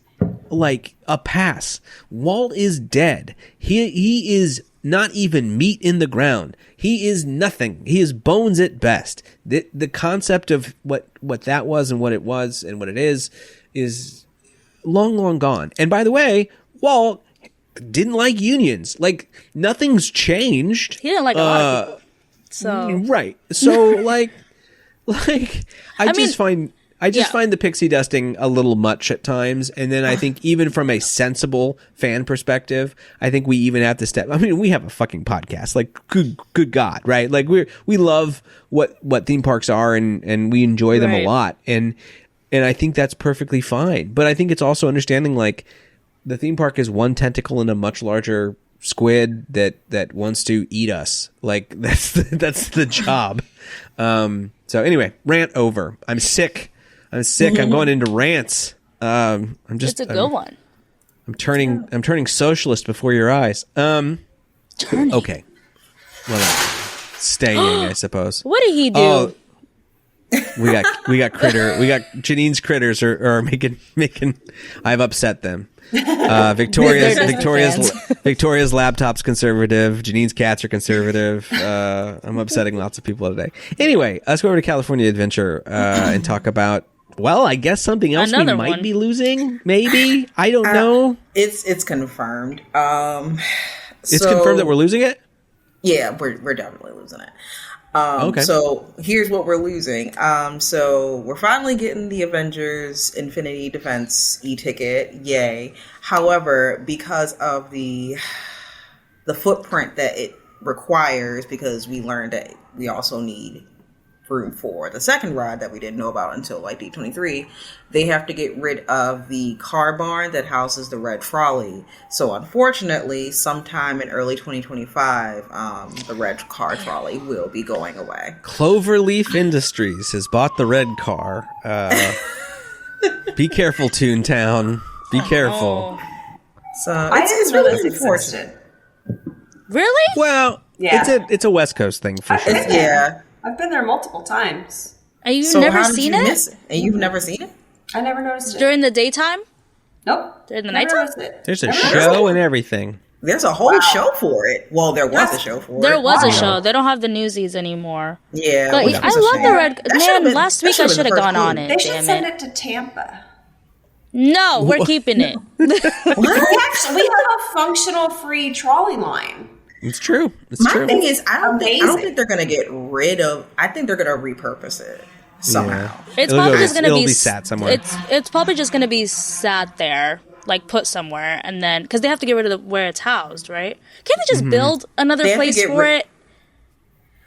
like a pass. Walt is dead. He is not even meat in the ground. He is nothing. He is bones at best. The concept of what that was and what it was and what it is long, long gone. And by the way, Walt didn't like unions. Like, nothing's changed. He didn't like a lot of people. So Right. So like I just find the pixie dusting a little much at times. And then I think even from a sensible fan perspective, I think we even have to step. I mean, we have a fucking podcast. Like, good God, right? Like, we love what theme parks are, and we enjoy them a lot. And I think that's perfectly fine. But I think it's also understanding, like, the theme park is one tentacle in a much larger squid that wants to eat us. Like, that's the job. So anyway, rant over. I'm sick. I'm going into rants. it's a good one. I'm turning socialist before your eyes. Turning. Okay. Well, staying, I suppose. What did he do? Oh, we got Janine's critters are making. I've upset them. Victoria's laptop's conservative. Janine's cats are conservative. I'm upsetting lots of people today. Anyway, let's go over to California Adventure and talk about, well, I guess something else Another we might one. be losing. Maybe, I don't know. It's confirmed. It's confirmed that we're losing it. Yeah, we're definitely losing it. Okay. So here's what we're losing. So we're finally getting the Avengers Infinity Defense e-ticket. Yay. However, because of the footprint that it requires, because we learned that we also need room for the second ride that we didn't know about until like D23, they have to get rid of the car barn that houses the Red Trolley. So unfortunately, sometime in early 2025, the Red Car Trolley will be going away. Cloverleaf Industries has bought the red car. Be careful, Toontown. Be careful. So I it's didn't know really this unfortunate. existed. Really? Well, Yeah. it's a West Coast thing for sure. Yeah. I've been there multiple times. Have you So never how did seen you it? miss it? And you've never seen it? I never noticed it. During the daytime? Nope. During the Never nighttime? noticed it. There's a Never show noticed it. and everything. There's a whole show for it. Well, there was a show for it. There was a Wow. show. They don't have the Newsies anymore. Yeah. But which I was a love shame. the Red... That should've Man, been- last that week I should've should have been the gone first on clue. it. They should Damn send it. it to Tampa. No, we're keeping it. We have a functional free trolley line. It's true. It's My true. thing is, I don't Amazing. think they're gonna get rid of. I think they're gonna repurpose it somehow. It's It'll probably go- just gonna it'll be be sat somewhere. It's probably just gonna be sat there, like put somewhere, and then because they have to get rid of where it's housed, right? Can't they just build another They have to place get for rid- it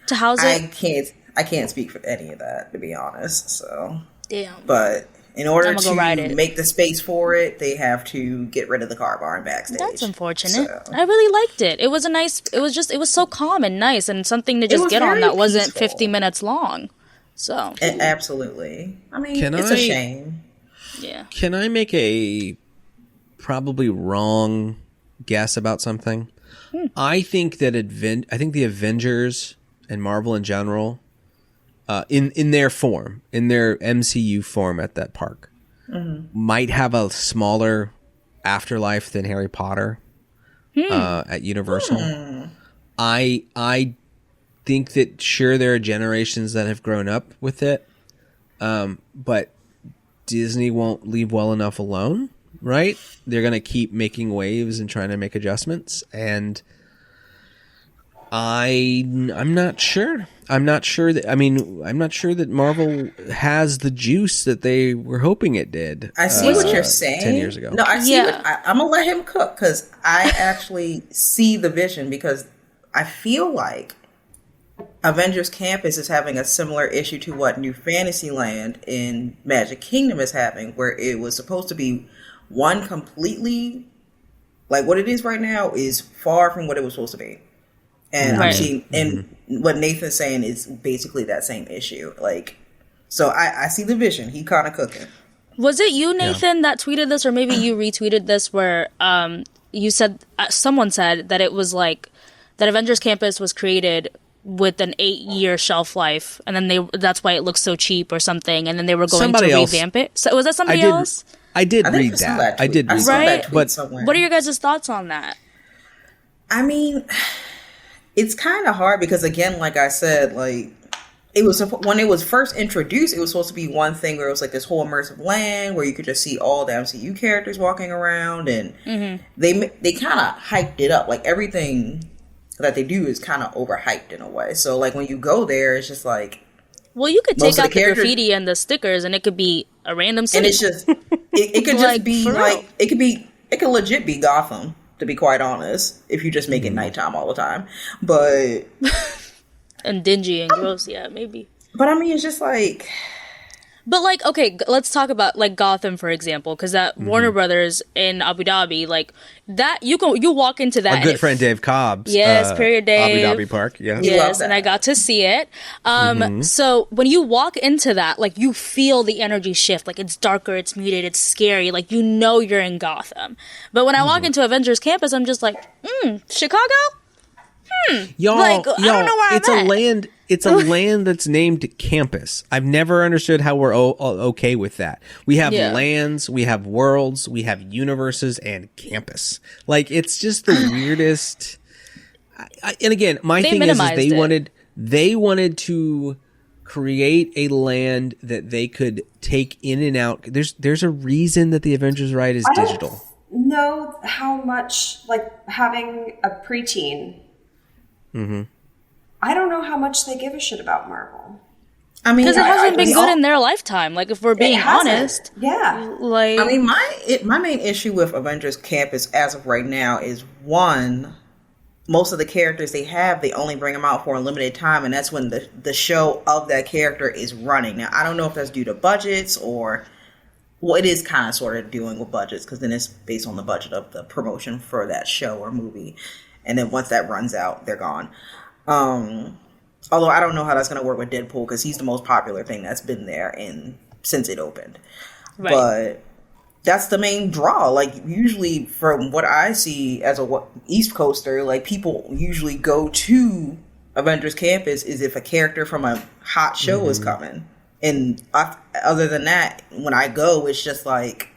to house it? I can't speak for any of that, to be honest. So, Damn. but in order I'ma go ride to it. make the space for it, they have to get rid of the car barn backstage. That's unfortunate. So- I really liked it. It was a nice. It was so calm and nice, and something to just was get on very that wasn't peaceful. 50 minutes long. So Absolutely. I mean, Can it's I- a shame. yeah. Can I make a probably wrong guess about something? I think that I think the Avengers and Marvel in general, in their form, in their MCU form at that park, might have a smaller afterlife than Harry Potter at Universal. I think that sure there are generations that have grown up with it, but Disney won't leave well enough alone, right? They're going to keep making waves and trying to make adjustments, and I'm not sure. I'm not sure that Marvel has the juice that they were hoping it did. I see what you're saying. 10 years ago. No, I see. Yeah. I'm gonna let him cook because I actually see the vision because I feel like Avengers Campus is having a similar issue to what New Fantasyland in Magic Kingdom is having, where it was supposed to be one completely like what it is right now is far from what it was supposed to be. And I'm Right. seeing, and what Nathan's saying is basically that same issue. Like, so I see the vision. He kind of cooking. Was it you, Nathan, that tweeted this, or maybe you retweeted this, where you said someone said that it was like that Avengers Campus was created with an 8-year shelf life, and then that's why it looks so cheap or something, and then they were going Somebody to else- revamp it. So was that somebody I did- else? I did I think read I saw that. I tweet. did I read saw that. that tweet But somewhere. What are your guys' thoughts on that? I mean, it's kind of hard because, again, like I said, like it was when it was first introduced, it was supposed to be one thing where it was like this whole immersive land where you could just see all the MCU characters walking around, and they kind of hyped it up. Like everything that they do is kind of overhyped in a way. So like when you go there, it's just like, Well, you could Most take of out the the characters- graffiti and the stickers, and it could be a random city. and it's just it could Like, just be for real. like it could legit be Gotham, to be quite honest, if you just make it nighttime all the time. But and dingy and gross, yeah, maybe. I mean, it's just like, But like, okay, let's talk about like Gotham, for example, because that Warner Brothers in Abu Dhabi, like that, you walk into that. our and good it friend Dave Cobb's Yes, period Dave. Abu Dhabi Park. Yeah. love Yes, that. and I got to see it. So when you walk into that, like you feel the energy shift. Like it's darker, it's muted, it's scary. Like you know you're in Gotham. But when I walk into Avengers Campus, I'm just like, Chicago? Y'all, Like, I don't know where I'm it's a at. land. It's a land that's named campus. I've never understood how we're okay with that. We have Yeah. lands, we have worlds, we have universes, and campus. Like it's just the weirdest. And again, my They thing is minimized it. they wanted to create a land that they could take in and out. There's a reason that the Avengers ride is digital. Know how much, like, having a preteen. I don't know how much they give a shit about Marvel. I mean, Because it hasn't been we good all- in their lifetime. Like if we're being It hasn't. honest, Yeah. like I mean, my main issue with Avengers Campus as of right now is one, most of the characters they have, they only bring them out for a limited time, and that's when the show of that character is running. Now, I don't know if that's due to budgets or, well, it is kind of sort of dealing with budgets because then it's based on the budget of the promotion for that show or movie, and then once that runs out, they're gone. Although I don't know how that's going to work with Deadpool because he's the most popular thing that's been there since it opened. right. But that's the main draw. Like usually from what I see as a East Coaster, like people usually go to Avengers Campus is if a character from a hot show is coming. And other than that, when I go, it's just like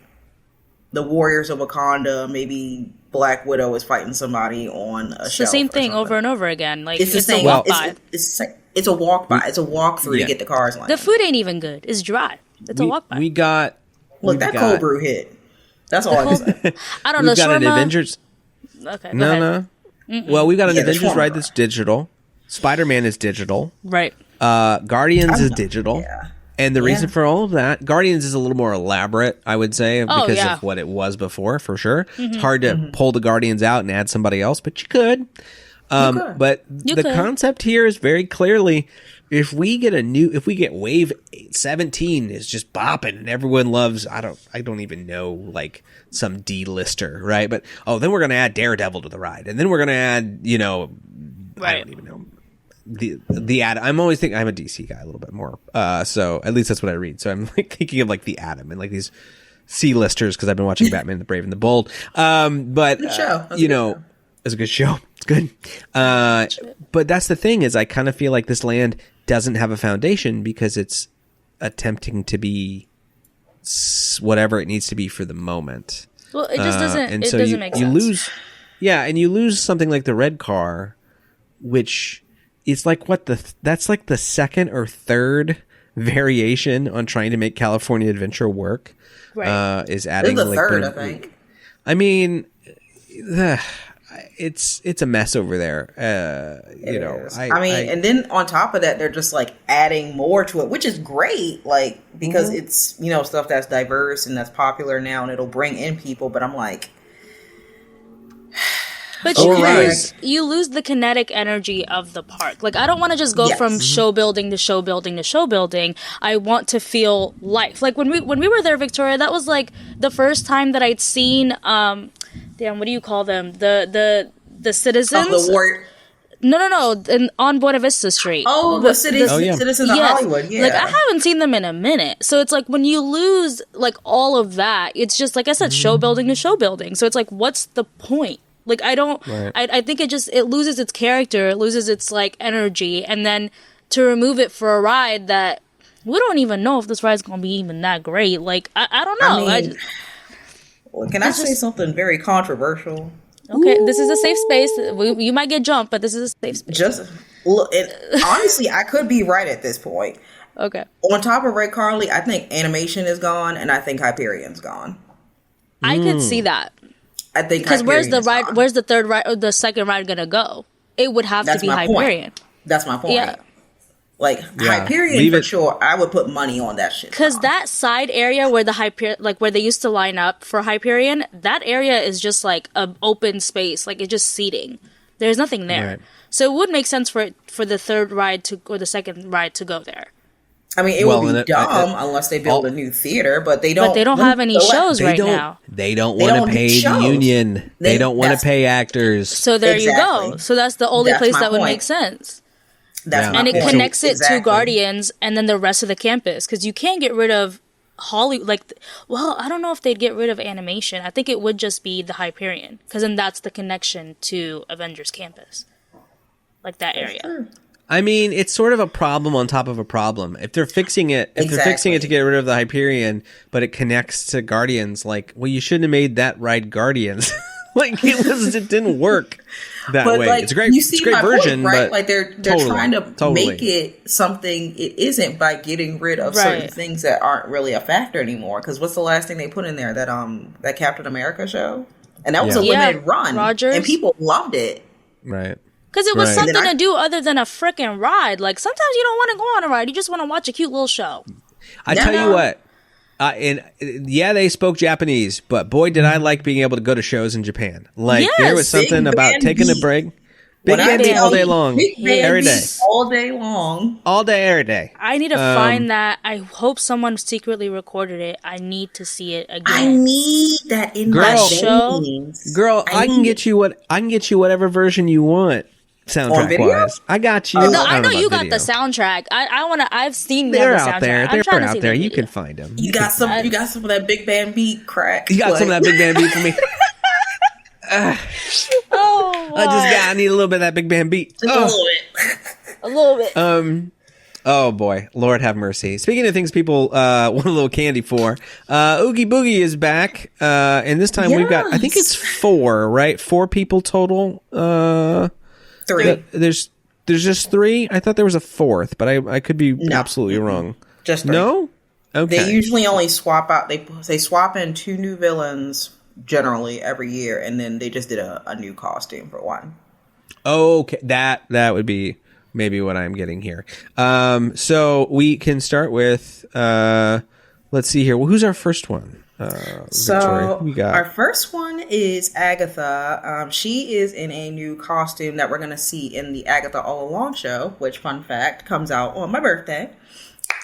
the Warriors of Wakanda, maybe Black Widow is fighting somebody on a It's shelf the same or thing something. over and over again. Like It's the same. a walk by. It's a walk by. It's a walk through to get the cars landed. The food ain't even good. It's dry. It's a walk by. We got Look, that cold brew hit. That's all I can say. I don't know. we've got an shawarma- Avengers. Okay. go ahead. No. Well, we've got an Yeah, the Avengers shawarma ride that's digital. Spider-Man is digital. Right. Guardians is digital. Yeah. And the reason for all of that, Guardians is a little more elaborate, I would say, because yeah. of what it was before, for sure. It's hard to pull the Guardians out and add somebody else, but you could. But the could. concept here is very clearly, if we get wave 17 is just bopping and everyone loves, I don't even know, like some D-lister, right? But, then we're going to add Daredevil to the ride. And then we're going to add, I don't even know. The Atom. I'm always thinking I'm a DC guy a little bit more. So at least that's what I read. So I'm like thinking of like the Atom and like these C-listers because I've been watching Batman the Brave and the Bold. But Good show. it's a good show. It's good. But that's the thing is I kind of feel like this land doesn't have a foundation because it's attempting to be whatever it needs to be for the moment. Well, it just doesn't. And It so doesn't make sense. you lose. Yeah, and you lose something like the Red Car, which is like that's like the second or third variation on trying to make California Adventure work. Right. Is adding This is the like third, I think. I mean, it's a mess over there. It is. And then on top of that, they're just like adding more to it, which is great. Like because it's stuff that's diverse and that's popular now, and it'll bring in people. But I'm like. But you lose the kinetic energy of the park. Like, I don't want to just go from show building to show building to show building. I want to feel life. Like, when we were there, Victoria, that was, like, the first time that I'd seen, what do you call them? The citizens? Of the war. No. On Buena Vista Street. Oh, the citizens of Hollywood, yeah. Like, I haven't seen them in a minute. So it's like, when you lose, like, all of that, it's just, like I said, show building to show building. So it's like, what's the point? Like, I don't, I think it loses its character, it loses its, like, energy, and then to remove it for a ride that we don't even know if this ride's gonna be even that great. Like, I don't know. Can I say something very controversial? Okay, this is a safe space. You might get jumped, but this is a safe space. Just look, honestly, I could be right at this point. Okay. On top of Red Carly, I think animation is gone, and I think Hyperion's gone. I could see that. I think because where's the Hyperion is ride? gone. Where's the third ride or the second ride gonna go? It would have That's to be my Hyperion. point. That's my point. Yeah. Like Hyperion for sure. I would put money on that shit. Because that side area where the Hyperion, like where they used to line up for Hyperion, that area is just like an open space, like it's just seating. There's nothing there, Right. so it would make sense for the third ride or the second ride to go there. I mean, it would be dumb unless they build a new theater, but they don't. But they don't have any shows right now. They don't want to pay the union. They don't want to pay actors. So there you go. So that's the only place that would make sense. And it connects it to Guardians and then the rest of the campus, because you can't get rid of Hollywood. Like, well, I don't know if they'd get rid of animation. I think it would just be the Hyperion, because then that's the connection to Avengers Campus, like that area. I mean, it's sort of a problem on top of a problem. If they're fixing it, they're fixing it to get rid of the Hyperion, but it connects to Guardians, like, well, you shouldn't have made that ride Guardians. Like, it didn't work that way. Like, it's a great, version, point, right? but like they're trying to make it something it isn't by getting rid of certain things that aren't really a factor anymore. Because what's the last thing they put in there? That Captain America show, and that was a limited run, Rogers. and people loved it. Right. Because it was something to do other than a freaking ride. Like, sometimes you don't want to go on a ride. You just want to watch a cute little show. I tell you what. They spoke Japanese, but boy, did I like being able to go to shows in Japan. Like, there was something about taking a break. Big Band Beat all day long. Every day. All day long. All day, every day. I need to find that. I hope someone secretly recorded it. I need to see it again. I need that in my veins. Girl, I can get you whatever version you want. Soundtrack wise, I got you. I know you got the soundtrack. I've seen the soundtrack. They're out there. You can find them. You got some of that big band beat crack. You got some of that big band beat for me. I need a little bit of that big band beat. Just a little bit. A little bit. Oh boy, Lord have mercy. Speaking of things people want a little candy for, Oogie Boogie is back, and this time we've got, I think it's 4, right? 4 people total. 3. There's just 3. I thought there was a 4th, but I could be absolutely wrong. Just 3. No. Okay. They usually only swap out. They swap in 2 new villains generally every year, and then they just did a new costume for one. Okay, that would be maybe what I'm getting here. So we can start with, let's see here. Well, who's our first one? Victoria, who we got? Our first one is Agatha. She is in a new costume that we're going to see in the Agatha All Along show, which, fun fact, comes out on my birthday.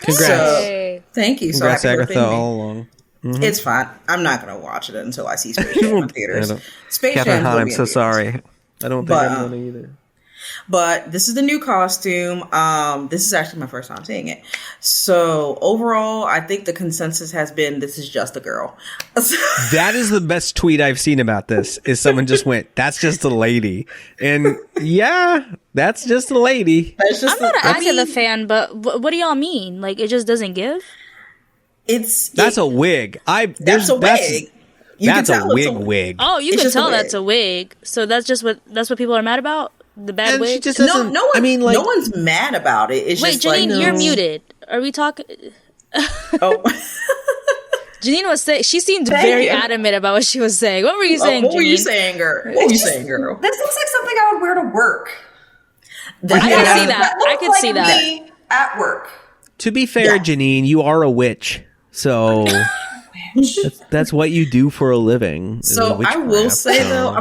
Congrats. So, thank you. Congrats, so happy Agatha, birthday to me. all along. Mm-hmm. It's fine. I'm not going to watch it until I see Space Jam in theaters. Space Catherine Jam. Hahn, I'm so sorry. I don't think I'm going to either. But this is the new costume. This is actually my first time seeing it. So overall, I think the consensus has been this is just a girl. That is the best tweet I've seen about this. Is someone just went, "That's just a lady," and yeah, that's just a lady. I'm not an Agatha fan, but what do y'all mean? Like, it just doesn't give? That's a wig. That's a wig. That's a wig. Oh, you can tell that's a wig. So that's what people are mad about. The bad And wig. she just doesn't. No one, I mean, like, no one's mad about it. It's Wait, just Janine, like, you're muted. Are we talking? Oh. Janine was saying she seemed very adamant about what she was saying. What were you saying, what Janine? were you saying, girl? What were you saying, girl? This looks like something I would wear to work. I can see that. I Look can see like that. me at work. to be fair, Janine, you are a witch, so that's what you do for a living. So I will say though,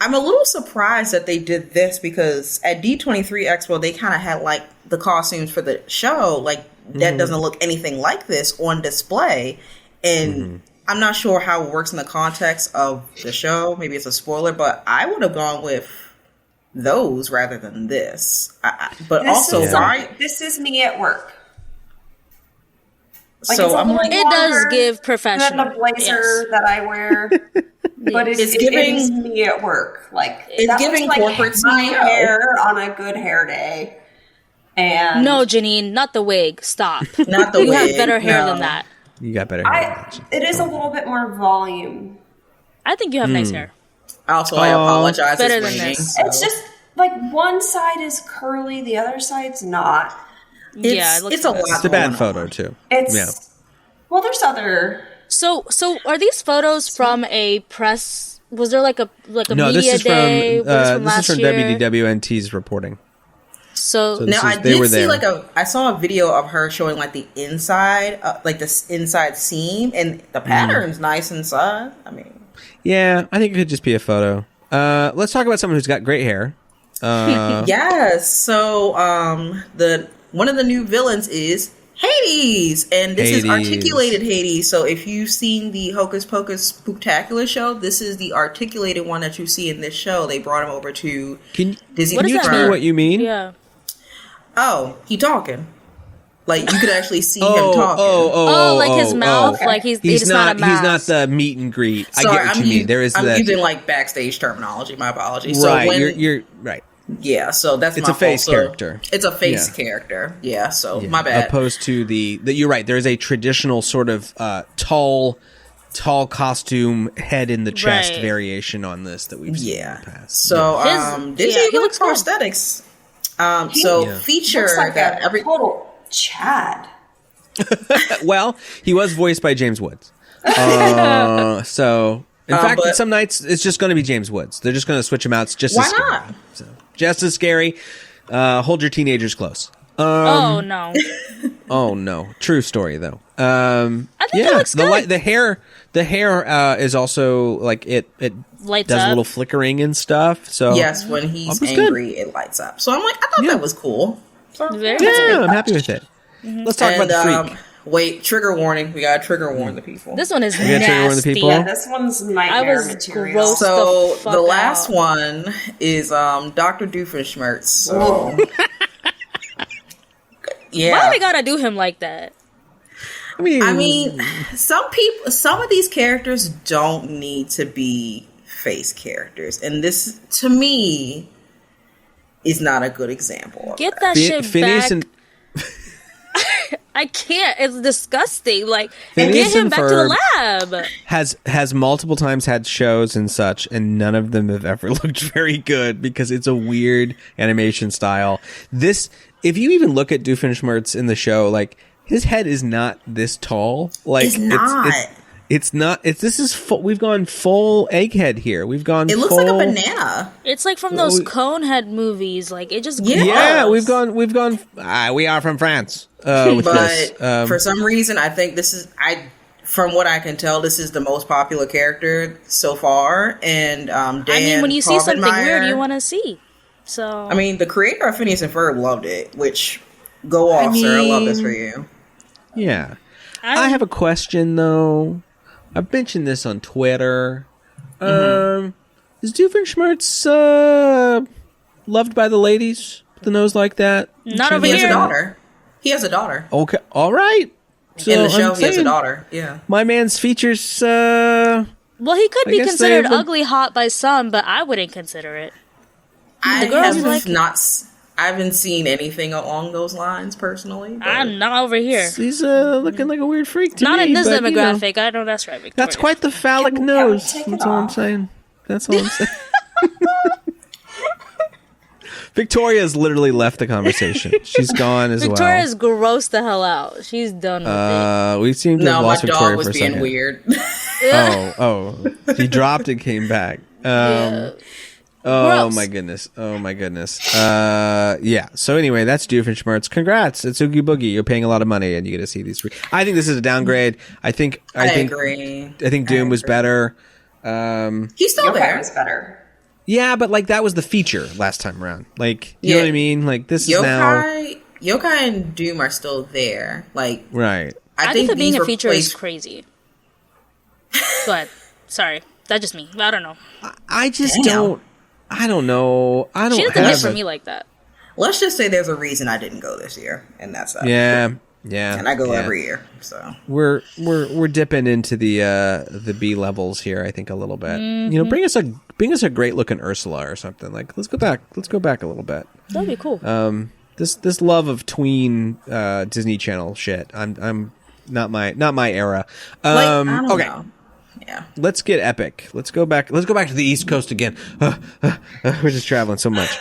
I'm a little surprised that they did this because at D23 Expo they kind of had like the costumes for the show like that doesn't look anything like this on display, and I'm not sure how it works in the context of the show. Maybe it's a spoiler, but I would have gone with those rather than this. This is me at work. Like, So it's a I'm little like, It does longer give professional. than the blazer Yes. that I wear, but it is me at work. Like, It's that giving looks like corporate my CEO. hair on a good hair day. And No, Janine, not the wig. Stop. Not the You have wig, better hair no. than that. You got better hair. it is a little bit more volume. I think you have nice hair. Also, I apologize. Better It's than raining, this. so- It's just like one side is curly, the other side's not. Yeah, it looks it's a good. lot. It's a bad going photo on. too. It's well, there's other. So are these photos from a press? Was there like a No, media this is day? from Was from this is last from year? WDWNT's reporting. So So Now This I is- they were did see there. I saw a video of her showing like the inside, like this inside seam, and the pattern's nice inside. I mean, Yeah, I think it could just be a photo. Let's talk about someone who's got great hair. yes. So one of the new villains is Hades, and this is Hades. articulated Hades. So if you've seen the Hocus Pocus Spooktacular show, this is the articulated one that you see in this show. They brought him over to Can Disney. What does you that explain mean? what you mean? yeah. Oh, he talking. Like you could actually see him Oh, talking. Oh, like his mouth, oh. like he's not a mouse. He's not the meet and greet. Sorry, I get what you mean. There is I'm the using like backstage terminology. My apologies. right. So when, you're right. yeah, so that's It's my a face fault. So character. It's a face Yeah. character. Yeah. So my bad. Opposed to the you're right. There is a traditional sort of tall costume, head in the chest Right. variation on this that we've seen Yeah. in the past. So Disney he looks looks for cool. aesthetics. So Yeah. feature Looks like that a every total Chad. Well, he was voiced by James Woods. So, in fact, but- some nights it's just going to be James Woods. They're just going to switch him out. It's just Why as scary. not? So, just as scary. Hold your teenagers close. Oh no. Oh no, true story though. I think it looks good. The hair is also like it Lights does up. a little flickering and stuff. So yes, when he's was good. angry, it lights up. So I'm like, I thought that was cool. So, Very yeah, cool. I'm happy with it. Let's talk about the freak. Wait, trigger warning. We gotta trigger warn the people. This one is You gotta trigger one of the nasty. people? Yeah, this one's I nightmare was material. gross. So the fuck the last out. one is Dr. Doofenshmirtz. So yeah, Why they gotta do him like that? I mean, some of these characters don't need to be face characters, and this, to me, is not a good example. Of Get that. that shit Phineas back. and I can't. It's disgusting. Like, Phineas get him and back to Ferb the lab. has multiple times had shows and such, and none of them have ever looked very good because it's a weird animation style. This, if you even look at Doofenshmirtz in the show, like his head is not this tall. Like It's not. It's not. This is full. We've gone full egghead here. We've gone. It looks like a banana. It's like from those Conehead movies. Like, it just Yeah, grows. we've gone. We are from France. With But this. for some reason, I think this is from what I can tell, this is the most popular character so far. And Dan, I mean, when you see something Povenmire- weird, you want to see. So I mean, the creator of Phineas and Ferb loved it, which go off, sir. I love this for you. Yeah. I have a question though. I've mentioned this on Twitter. Is Doofenshmirtz loved by the ladies with the nose like that? Not over He has a here. daughter. He has a daughter. Okay, all right. So In the show, I'm he has a saying daughter. Yeah. My man's features. Well, he could I be guess considered they've- ugly hot by some, but I wouldn't consider it. I girls have like it. I haven't seen anything along those lines personally. But I'm not over here. He's looking like a weird freak to Not me. in this but, you know, demographic. I know that's right, Victoria. that's quite the phallic Can we nose. take it That's all I'm off? saying. That's all I'm saying. Victoria's literally left the conversation. She's gone as Victoria's grossed the hell out. She's done with it. well. We seem to no, have my lost Victoria dog was for a being second. weird. Oh, he dropped and came back. Yeah. Oh Gross. my goodness. Oh my goodness. Yeah. So anyway, that's Doofenshmirtz. Congrats. It's Oogie Boogie. You're paying a lot of money and you get to see these three. I think this is a downgrade. I think agree. I think Doom was better. He's still Yokai there. was better. Yeah, but like that was the feature last time around. Like, you know Yeah. what I mean? Like this is now Yokai and Doom are still there. Like, right. I, I think that being these a feature is replaced- crazy. Go ahead. Sorry. That's just me. I don't know. I just Damn. don't I don't know. I don't She doesn't hit have for a- me like that. Let's just say there's a reason I didn't go this year, and that's that. Yeah. Yeah. And I go yeah. every year, so We're dipping into the B levels here, I think, a little bit. Mm-hmm. You know, bring us a great looking Ursula or something. Like let's go back a little bit. That'd be cool. This love of tween Disney Channel shit. I'm not my era. like, I don't okay. know. Yeah. Let's get epic. Let's go back to the East Coast again. We're just traveling so much.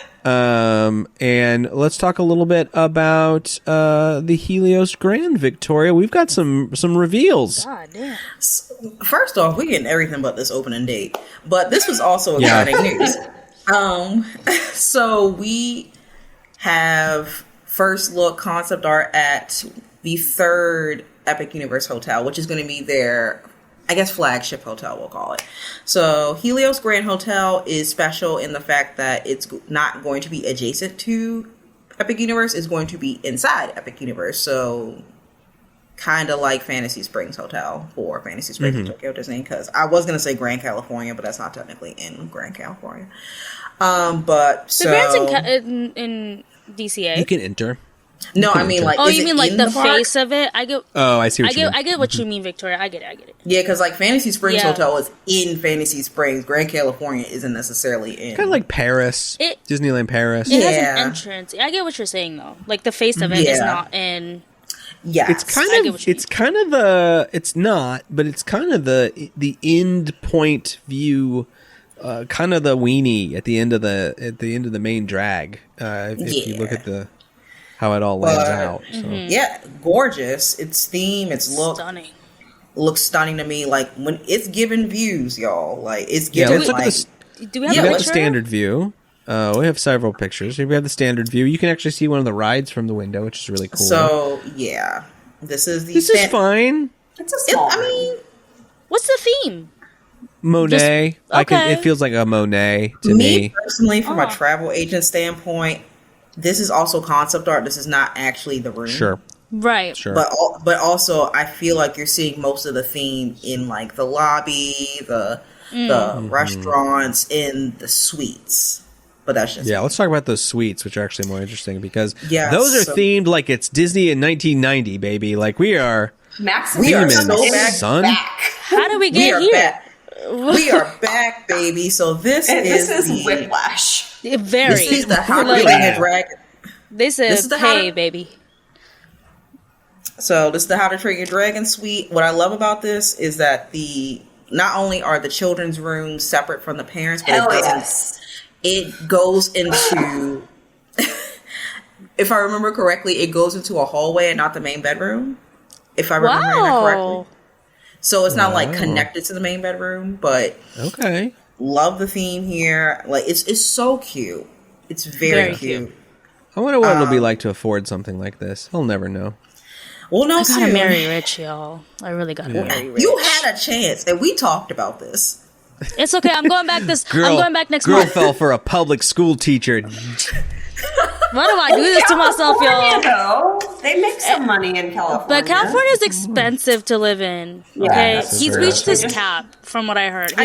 And let's talk a little bit about the Helios Grand, Victoria. We've got some reveals. God damn. First off, we're getting everything but this opening date, but this was also Yeah. exciting news. So we have first look concept art at the third Epic Universe Hotel, which is going to be their, I guess, flagship hotel, we'll call it. So Helios Grand Hotel is special in the fact that it's not going to be adjacent to Epic Universe, it's going to be inside Epic Universe. So kind of like Fantasy Springs Hotel for Fantasy Springs in Tokyo Disney, because I was going to say Grand California, but that's not technically in Grand California. But so... The Grand's in DCA. You can enter. No, I enter. mean, like, Oh, is you it mean like in the park? face of it? I get. Oh, I see what you mean. I get what you mean, Victoria. I get it. Yeah, because like Fantasy Springs Yeah. Hotel is in Fantasy Springs. Grand California isn't necessarily in. Kind of like Paris, Disneyland Paris. It has Yeah. an entrance. I get what you're saying though. Like the face of it is Yeah. not in. Yes. It's kind I get of what you it's kind of the it's not, but it's kind of the end point view, kind of the weenie at the end of the main drag. If you look Yeah. at how it all lands But- out. So. Yeah, gorgeous. Its theme, its look Stunning. looks stunning to me. Like when it's giving views, y'all. Like it's Yeah, giving let's look like at the Do we have Yeah, a we have the picture? standard view. We have several pictures. Here we have the standard view. You can actually see one of the rides from the window, which is really cool. So yeah, this is the. this is fine. It's a small I mean, What's the theme? Monet. okay. It feels like a Monet to me me. personally, from Oh. a travel agent standpoint, this is also concept art. This is not actually the room. Sure. Right. Sure. But also, I feel like you're seeing most of the theme in like the lobby, the restaurants, in the suites. But that's just Yeah, let's talk about those suites, which are actually more interesting because Yeah, those are so- themed like it's Disney in 1990, baby. Like we are Max We are demons, so back. son. How did we We get are here? back. We are back, baby. So this And is this is the Whiplash. Very. this is the How to Like, Train Your Dragon. they said, this is the how- "Hey, baby." So this is the How to Train Your Dragon suite. What I love about this is that not only are the children's rooms separate from the parents, but it goes into if I remember correctly, it goes into a hallway and not the main bedroom. If I remember that correctly. So it's not like connected to the main bedroom, but okay. Love the theme here. Like it's so cute. It's very cute. I wonder what it'll be like to afford something like this. I'll never know. Well, no, I gotta marry rich, y'all. I really gotta marry rich. You had a chance, and we talked about this. It's okay. I'm going back I'm going back next girl month. fell for a public school teacher. Why do I do this to myself, y'all? Though, they make some money in California. But California is expensive to live in. Okay, Yeah, he's reached his cap, from what I heard. I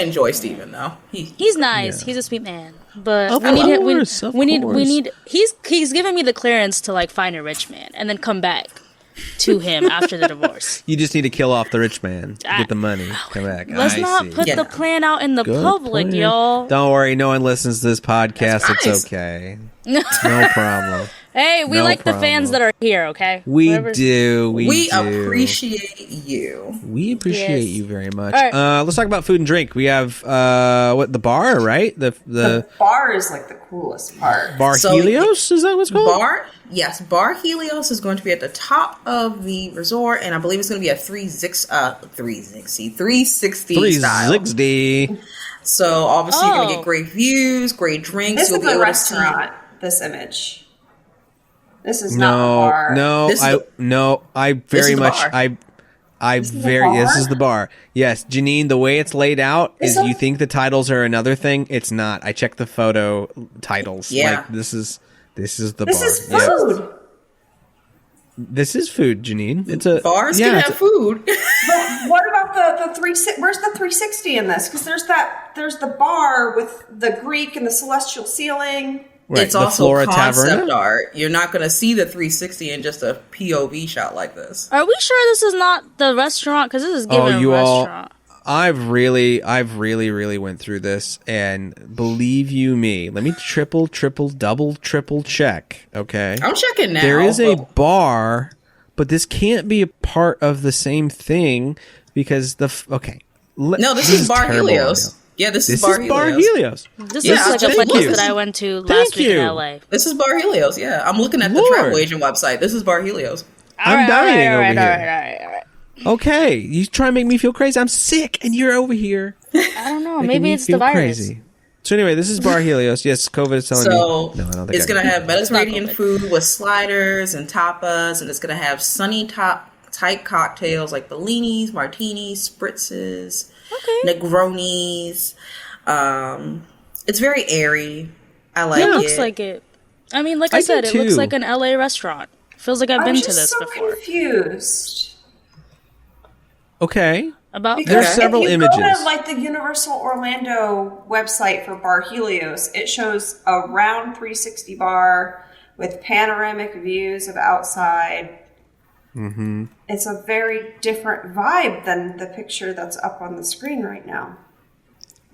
enjoy Steven, though. He's nice. He's a sweet man. But Of we need him. course. We need. He's giving me the clearance to like find a rich man and then come back to him after the divorce. You just need to kill off the rich man, get the money, come back. Let's not put the plan out in the public, plan. y'all. Don't worry, no one listens to this podcast. It's okay. No problem. Hey, we No like the fans problem. that are here, okay? We Whoever's- do. We do. appreciate you. We appreciate Yes. you very much. All right. Let's talk about food and drink. We have the bar, right? The bar is like the coolest part. Bar So- Helios, is that what's called? Bar Helios is going to be at the top of the resort, and I believe it's going to be a 360 style. 360. So obviously you're going to get great views, great drinks. This You'll is be a able to see. restaurant. This image. This is not the bar. This is This the bar. This is the bar. Yes, Janine, the way it's laid out is you think the titles are another thing. It's not. I checked the photo titles. Yeah. Like, this is the This bar. is Yeah. food. This is food, Janine. It's a Bars yeah, can it's have food. But what about the 360? Where's the 360 in this? Because there's the bar with the Greek and the celestial ceiling. right, It's the also Flora concept Taverna. art. You're not going to see the 360 in just a POV shot like this. Are we sure this is not the restaurant? Because this is given a restaurant. I've really went through this, and believe you me, let me triple check. Okay, I'm checking now. there is a but- bar, but this can't be a part of the same thing because No, this is Bar Helios. Yeah, this is This is Bar Helios. This Yeah, is like a thank place you. that I went to last week in you. LA. This is Bar Helios. Yeah, I'm looking at the Lord. travel agent website. This is Bar Helios. I'm dying over all here. right. Okay, you try to make me feel crazy. I'm sick, and you're over here. I don't know. making Maybe me it's the feel virus. crazy. So anyway, this is Bar Helios. Yes, COVID is telling So me. No, I don't think it's going to have Mediterranean COVID. food with sliders and tapas, and it's going to have sunny type cocktails like bellinis, martinis, spritzes, Negronis. It's very airy. I like It it. looks like it. I mean, like I I said, do it looks too. like an LA restaurant. Feels like I've I'm been just to this so before. confused. Okay. About Because There's if several you images. go to like the Universal Orlando website for Bar Helios, it shows a round 360 bar with panoramic views of outside. Mm-hmm. It's a very different vibe than the picture that's up on the screen right now.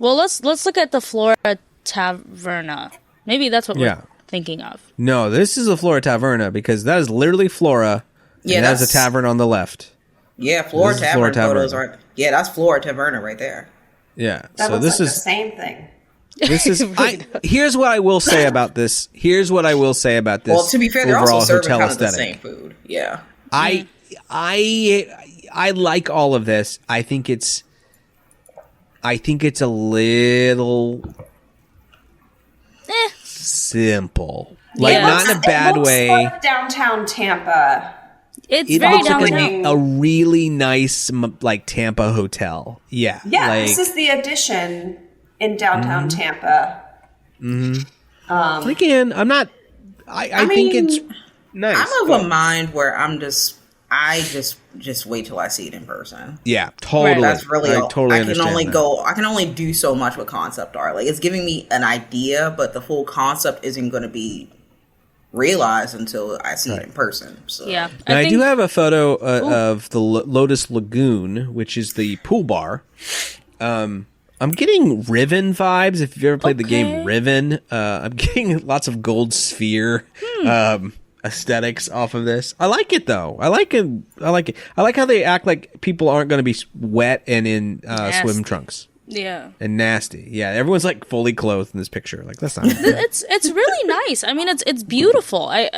Well, let's look at the Flora Taverna. Maybe that's what Yeah. we're thinking of. No, this is the Flora Taverna because that is literally Flora. Yeah, and that's a that's- tavern on the left. Yeah, Flora This is Flora Tavern photos Tavern. aren't. Yeah, that's Flora Taverna right there. Yeah. That so looks this like is the same thing. this is. Here's what I will say about this. Well, to be fair, they're also overall serving hotel kind of the aesthetic. same food. Yeah. I like all of this. I think it's a little simple. Like Yeah. not in a bad it looks way. Like downtown Tampa. It's It very looks like downtown. a really nice like Tampa hotel. Yeah. Yeah, Like, this is the addition in downtown Tampa. again, I'm not. I think mean, it's nice. I'm but- of a mind where I just wait till I see it in person. Yeah, totally. That's really I all. totally I can understand only that. I can only do so much with concept art. Like it's giving me an idea, but the full concept isn't going to be realized until I see it in person. So yeah. And I think, do have a photo of the Lotus Lagoon, which is the pool bar. I'm getting Riven vibes. If you've ever played the game Okay. Riven, I'm getting lots of gold sphere. aesthetics off of this. I like it though. I like it. I like how they act like people aren't going to be wet and in swim trunks. Yeah. And nasty. Yeah, everyone's like fully clothed in this picture. Like that's not. It's really nice. I mean, it's beautiful. I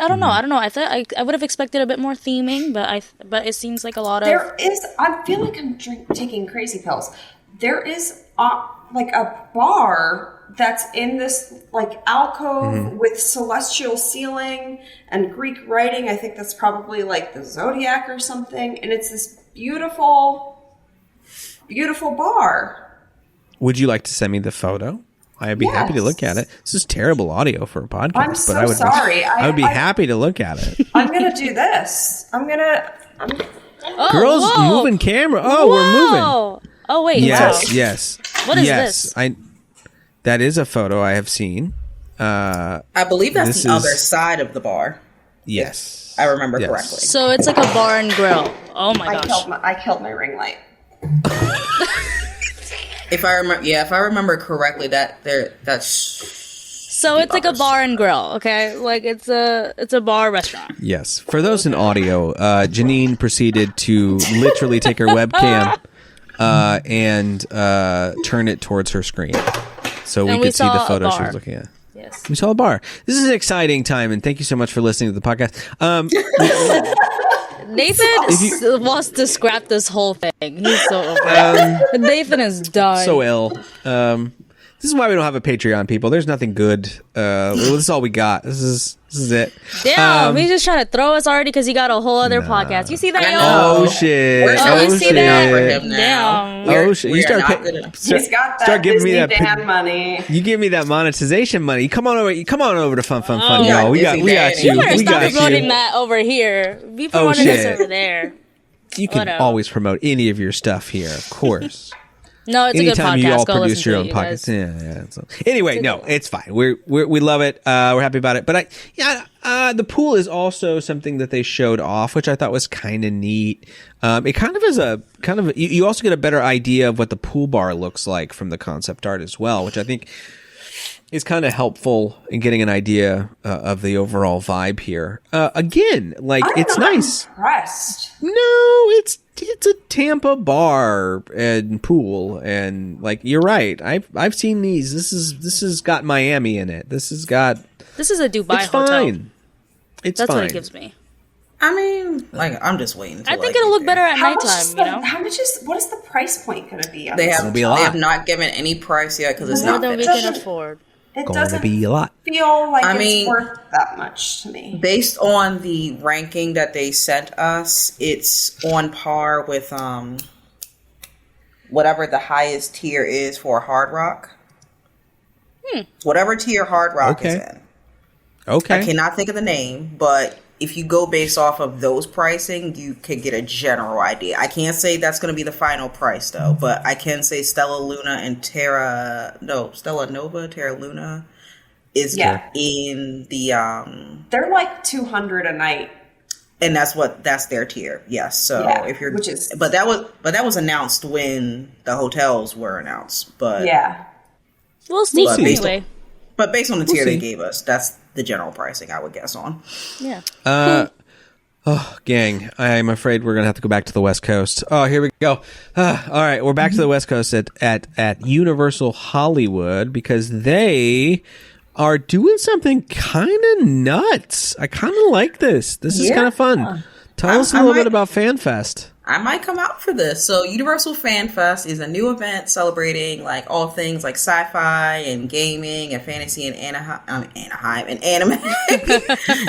don't know. I don't know. I thought I would have expected a bit more theming, but it seems like a lot of. There is. I feel like I'm taking crazy pills. There is like a bar that's in this like alcove with celestial ceiling and Greek writing. I think that's probably like the zodiac or something, and it's this beautiful bar. Would you like to send me the photo? I'd be happy to look at it. This is terrible audio for a podcast. I'm so but I would, sorry. I would be happy to look at it. I'm gonna do this. Oh, Girls whoa. moving camera. Oh, we're moving. Oh wait. Yes, Wow. yes. What is yes, this? That is a photo I have seen. I believe that's This the other is- side of the bar. Yes. I remember Yes. correctly. So it's like a bar and grill. Oh my gosh. I killed my ring light. If I remember correctly, that's So it's like a bar and grill, okay? Like it's a bar restaurant. Yes. For those in audio, Janine proceeded to literally take her webcam and turn it towards her screen, so we And we could see the saw a photo she bar. was looking at. Yes. We saw a bar. This is an exciting time, and thank you so much for listening to the podcast. Nathan wants to scrap this whole thing. He's so over it. Nathan is done. So ill. This is why we don't have a Patreon, people. There's nothing good. This is all we got. This is it. Damn, he's just trying to throw us already because he got a whole other podcast. You see that, yo? Oh shit! We're Oh, you so see good that? for him now. Damn. Oh shit! You We are start not good enough. He's got that start giving Disney me that Dan money. You give me that monetization money. Come on over to Fun Oh, yeah, y'all. We got Disney you. Danny. You better We stop got promoting you. that over here. Be promoting this shit. over there. You can Whatever. always promote any of your stuff here, of course. No, it's a good Anytime podcast. you all Go produce listen your to own it, you podcast. guys. Yeah. So. Anyway, no, it's fine. We love it. We're happy about it. But the pool is also something that they showed off, which I thought was kind of neat. It kind of is you also get a better idea of what the pool bar looks like from the concept art as well, which I think is kind of helpful in getting an idea of the overall vibe here. Again, like it's nice. Impressed. No, it's a Tampa bar and pool, and like you're right. I've seen these. This has got Miami in it. This has got. This is a Dubai It's hotel. fine. It's That's fine. what it gives me. I mean, like I'm just waiting. I think it'll look better at nighttime, you know? What is the price point going to be on They this? have be a lot. They have not given any price yet because it's More not than we finished. can afford. It Going to doesn't be a lot. feel like I it's mean- worth that much to me. Based on the ranking that they sent us, it's on par with whatever the highest tier is for Hard Rock. Whatever tier Hard Rock is Okay. in. Okay. I cannot think of the name, but if you go based off of those pricing, you could get a general idea. I can't say that's going to be the final price though, but I can say Stella Nova, Terra Luna is Yeah. in the They're like $200 a night. and that's their tier. Yes. So Yeah, if you're which is- but that was announced when the hotels were announced, but Yeah. We'll see. But based Anyway. but based on the tier they see. gave us, that's the general pricing I would guess on. Yeah. Gang, I'm afraid we're gonna have to go back to the West Coast. Oh, here we go. All right, we're back to the West Coast at Universal Hollywood because they are doing something kind of nuts. I kind of like this. This is kind of fun. Tell us a little bit about FanFest. I might come out for this. So Universal Fan Fest is a new event celebrating like all things like sci-fi and gaming and fantasy and Anaheim and anime.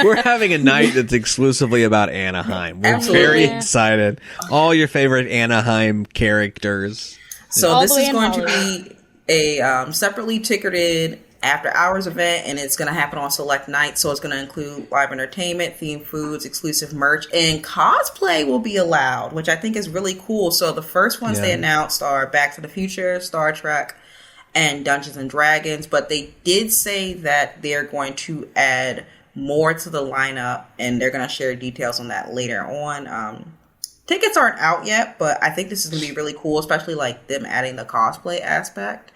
We're having a night that's exclusively about Anaheim. We're Absolutely. very excited. All your favorite Anaheim characters. So All this the way is in going to Hollywood. be a separately ticketed after hours event, and it's going to happen on select nights. So it's going to include live entertainment, themed foods, exclusive merch, and cosplay will be allowed, which I think is really cool. So the first ones they announced are Back to the Future, Star Trek, and Dungeons and Dragons, but they did say that they're going to add more to the lineup, and they're going to share details on that later on. Tickets aren't out yet, but I think this is going to be really cool, especially like them adding the cosplay aspect.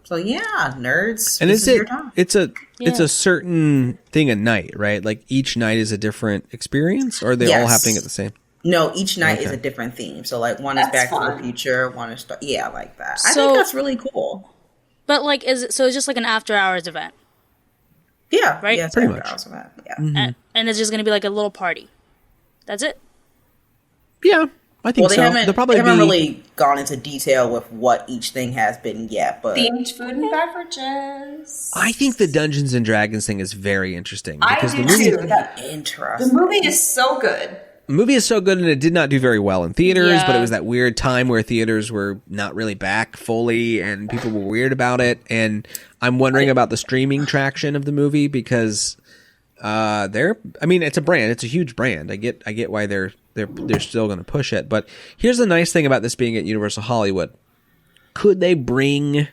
So yeah, nerds. And this is is your it? time. It's a Yeah. certain thing a night, right? Like each night is a different experience, or are they all Yes. happening at the same? No, each night is Okay. a different theme. So like one is That's Back to fun. the Future, one is yeah, like that. I So- think that's really cool. But like, is it so? It's just like an after hours event, Yeah, Right? Yeah, it's Pretty after much. hours of that. Yeah. and it's just gonna be like a little party. That's it. Yeah, I think Well, they so. haven't. They'll probably they haven't be. really gone into detail with what each thing has been yet, but Themed food and beverages. I think the Dungeons and Dragons thing is very interesting I because do the movie, too. The interesting. movie is so good. movie is so good and it did not do very well in theaters, Yeah. but it was that weird time where theaters were not really back fully and people were weird about it. And I'm wondering about the streaming traction of the movie because it's a brand, it's a huge brand. I get why they're still going to push it. But here's the nice thing about this being at Universal Hollywood. Could they bring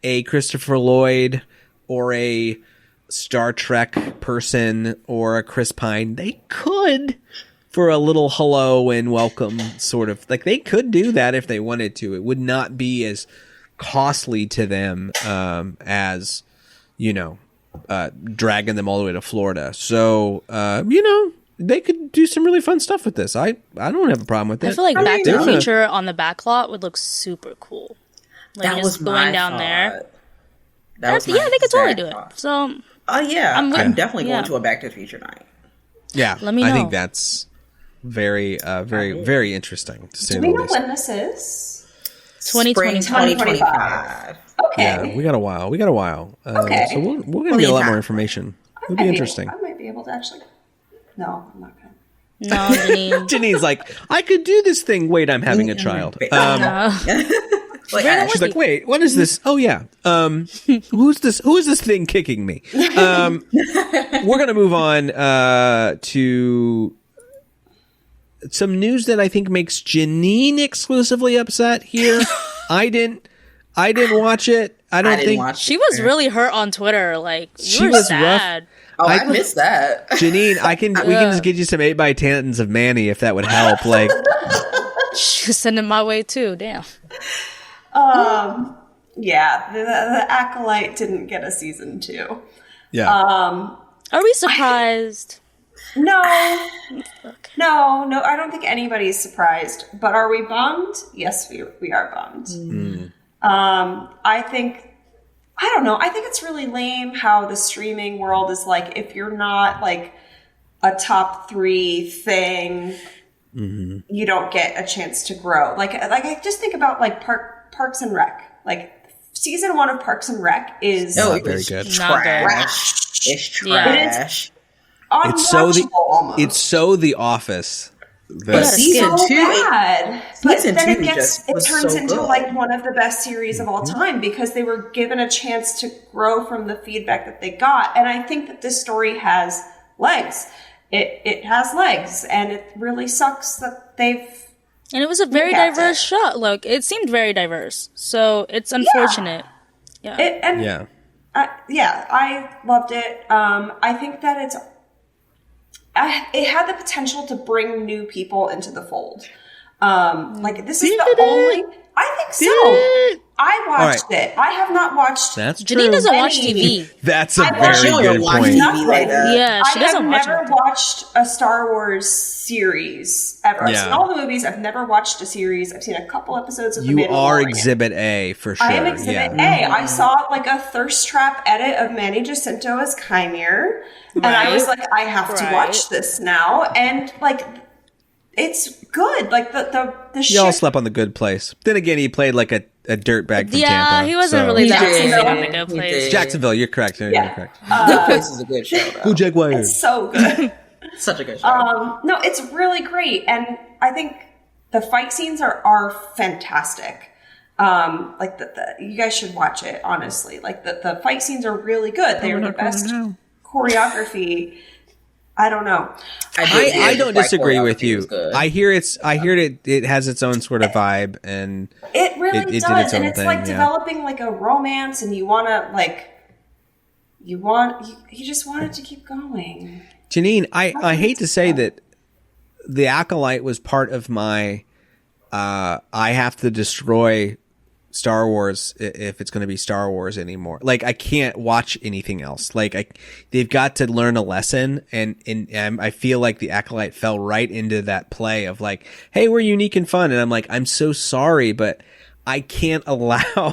a Christopher Lloyd or a Star Trek person or a Chris Pine? They could, for a little hello and welcome sort of. Like, they could do that if they wanted to. It would not be as costly to them as, dragging them all the way to Florida. So, they could do some really fun stuff with this. I don't have a problem with it. I feel like Back to they're the gonna- Future on the back lot would look super cool. Like That just was my going down thought. there. That was Yeah, my they could totally exact do it. thought. So Oh yeah, I'm I'm, with- definitely yeah. going to a Back to the Future night. Yeah, Let me I think know. that's very, very interesting to say Do the we know least. when this is? 2020. Spring 2025. Okay. Yeah, we got a while. Okay. So we're gonna Plenty get a of lot more time. information. I It'll might be able- interesting. I might be able to actually. No, I'm not gonna. No, Janine. Janine's like, I could do this thing. Wait, I'm having a child. Like, Bring it She's with like, wait, what is this? Oh yeah. Who's this? Who is this thing kicking me? We're gonna move on to some news that I think makes Janine exclusively upset here. I didn't watch it. I don't I didn't think watch She it. was really hurt on Twitter. Like, She you were was rough. sad. Oh, I I- missed that. Janine, we can just get you some 8x10s of Manny if that would help. Like, She was sending my way too. Damn. Yeah, the Acolyte didn't get a season 2. yeah. Are we surprised? No, I don't think anybody's surprised. But are we bummed? Yes, we are bummed. I don't know. I think it's really lame how the streaming world is like, if you're not like a top 3 thing, you don't get a chance to grow. Like I just think about like Parks and Rec. Like season 1 of Parks and Rec is No, Not it very was good. Not trash. It's Yeah. trash. It's so unwatchable almost. It's so The Office. But That, season so 2, bad. But season then 2 it just was turns so into good. like one of the best series of all time because they were given a chance to grow from the feedback that they got. And I think that this story has legs. It has legs, and it really sucks that they've. And it was a very Impact diverse it. show. Like, it seemed very diverse. So it's unfortunate. Yeah. yeah. I loved it. I think that it had the potential to bring new people into the fold. Like this is the only. I think so. I watched it. I have not watched. That's Janine true. doesn't watch Any- TV. That's a I watch very it. good Watch point. TV like that. Yeah, she I doesn't have watch never it. watched a Star Wars series ever. I've Yeah. seen all the movies. I've never watched a series. I've seen a couple episodes of The You Mandalorian. are Exhibit A for sure. I am Exhibit yeah. A. I saw like a thirst trap edit of Manny Jacinto as Chimere, and I was Right. like, I have to Right. watch this now. And like, it's good. Like the He all shift. slept on The Good Place. Then again, he played like a dirtbag from Yeah, Tampa. he wasn't so- really that did. interested in the He good did. place. Jacksonville, you're correct. You're Yeah. correct. Good Place is a good show, though. Go Jaguars. It's so good. Such a good show. No, it's really great, and I think the fight scenes are fantastic. Like you guys should watch it. Honestly, like the fight scenes are really good. They are the best choreography. I don't know. I don't disagree with choreography you. was good. I hear it has its own sort of vibe, and It really It did does, its and own it's thing, like yeah. developing like a romance, and you just want it to keep going. Janine, I hate to say that the Acolyte was part of my I have to destroy Star Wars if it's going to be Star Wars anymore. Like, I can't watch anything else. Like, they've got to learn a lesson, and I feel like the Acolyte fell right into that play of like, hey, we're unique and fun, and I'm like, I'm so sorry, but I can't allow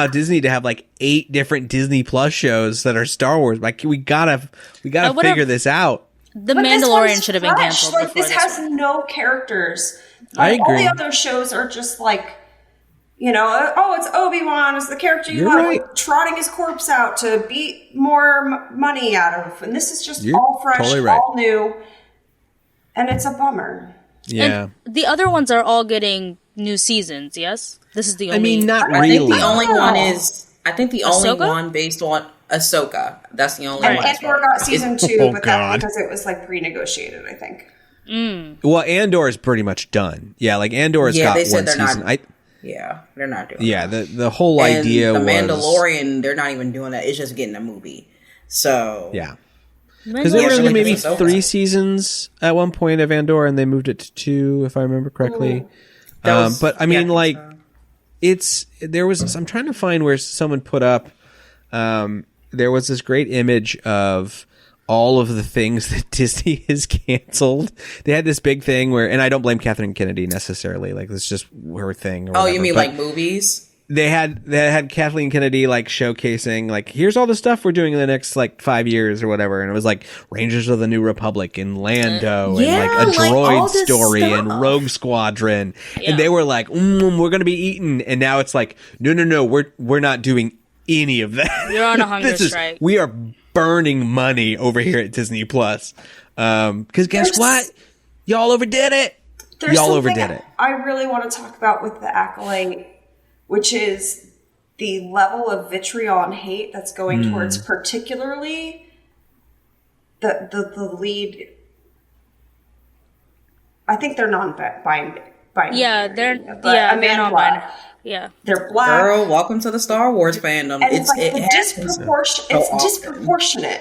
Disney to have like 8 different Disney Plus shows that are Star Wars. Like, we gotta figure this out. The But this Mandalorian one's should have been fresh. canceled. Like, before this has one. no characters. I Like, all agree. the other shows are just like, you know, oh, it's Obi-Wan is the character you You're love, right. trotting his corpse out to beat more money out of. And this is just You're all fresh, totally right. all new. And it's a bummer. Yeah. And the other ones are all getting new seasons. Yes, this is the only. I mean, not I really. think the only one is. I think the only Ahsoka? one based on Ahsoka. That's the only And one. Andor got season 2, Oh, but God. that's because it was like pre-negotiated, I think. Well, Andor is pretty much done. Yeah, like Andor's Yeah, got they said one they're not- season. Yeah, they're not doing. Yeah, that. the whole And idea the was Mandalorian. They're not even doing that. It's just getting a movie. So Yeah, because they Yeah, were so going like maybe Ahsoka. 3 seasons at one point of Andor, and they moved it to 2, if I remember correctly. that was- But I mean, yeah, like, so. there was. I'm trying to find where someone put up. There was this great image of all of the things that Disney has canceled. They had this big thing where, and I don't blame Kathleen Kennedy necessarily. Like, it's just her thing. Or Oh, whatever, you mean but like movies? they had Kathleen Kennedy like showcasing like, here's all the stuff we're doing in the next like 5 years or whatever, and it was like Rangers of the New Republic and Lando Yeah, and like a like, all droid this story stuff. and Rogue Squadron, Yeah. and they were like, we're gonna be eaten, and now it's like, no, we're not doing any of that. You're on a hunger This is- strike. We are burning money over here at Disney Plus, because guess There's- what, y'all overdid it. There's Y'all something overdid it. I really want to talk about with the Acolyte, which is the level of vitriol and hate that's going Hmm. towards particularly the lead. I think they're non-binary. Yeah, they're Amanda, they're not binary. Yeah, They're black. Girl, welcome to the Star Wars fandom. And it's like it the happens disproportion. so It's often. disproportionate.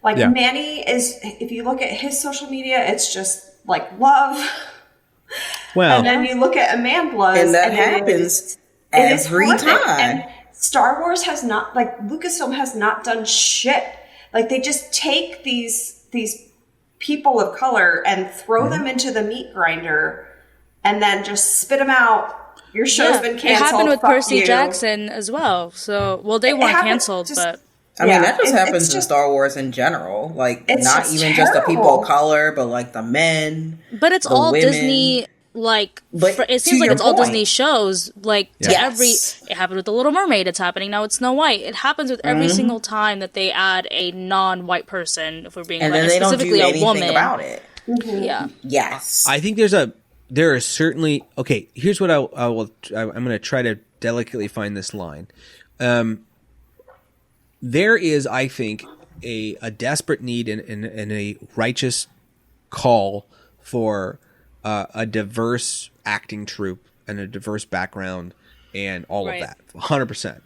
Like Yeah. Manny is. If you look at his social media, it's just like love. Well, And then you look at Amanda's, And that it happens is- it is every horrific. time. And Star Wars has not, like, Lucasfilm has not done shit. Like, they just take these people of color and throw them into the meat grinder, and then just spit them out. Your show's been it canceled. happened with fuck Percy you. Jackson as well. So, well, they It weren't happened canceled, just- but I mean, Yeah, that just it's happens in just- Star Wars in general. Like, It's not just even just the people terrible. of color, but like the men. it's the all women. Disney. Like, But it to seems like your it's all point- Disney shows. Like, to Yes. every, it happened with The Little Mermaid. It's happening now with Snow White. It happens with every Mm-hmm. single time that they add a non-white person. If we're being And like, then they don't do specifically a anything woman about it. Yeah, Yes. I think there are certainly, okay, here's what I'm going to try to delicately find this line. There is, I think, a desperate need and a righteous call for a diverse acting troupe and a diverse background and all Right. of that. 100%.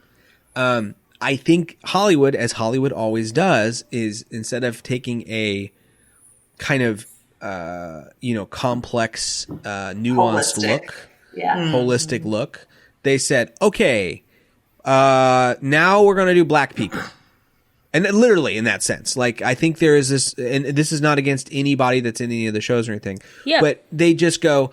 I think Hollywood, as Hollywood always does, is instead of taking a kind of complex, nuanced Holistic. look, Yeah. holistic look, they said, okay, now we're going to do black people. And literally in that sense, like, I think there is this, and this is not against anybody that's in any of the shows or anything, Yeah. but they just go,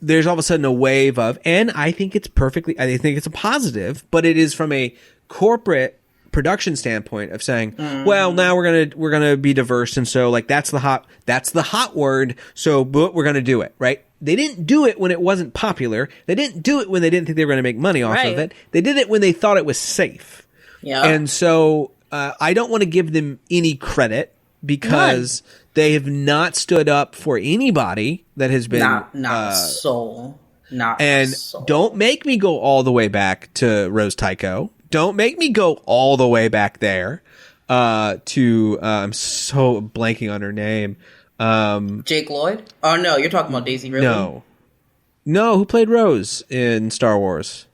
there's all of a sudden a wave of, and I think it's I think it's a positive, but it is from a corporate production standpoint of saying, well, now we're gonna be diverse, and so like that's the hot word, so but we're gonna do it, right? They didn't do it when it wasn't popular. They didn't do it when they didn't think they were gonna make money off Right. of it. They did it when they thought it was safe. Yeah. And so I don't want to give them any credit because they have not stood up for anybody that has been not a soul. Not and a soul. don't make me go all the way back to Rose Tycho. Don't make me go all the way back there to I'm so blanking on her name. Jake Lloyd? Oh no, you're talking about Daisy Ridley. No, who played Rose in Star Wars?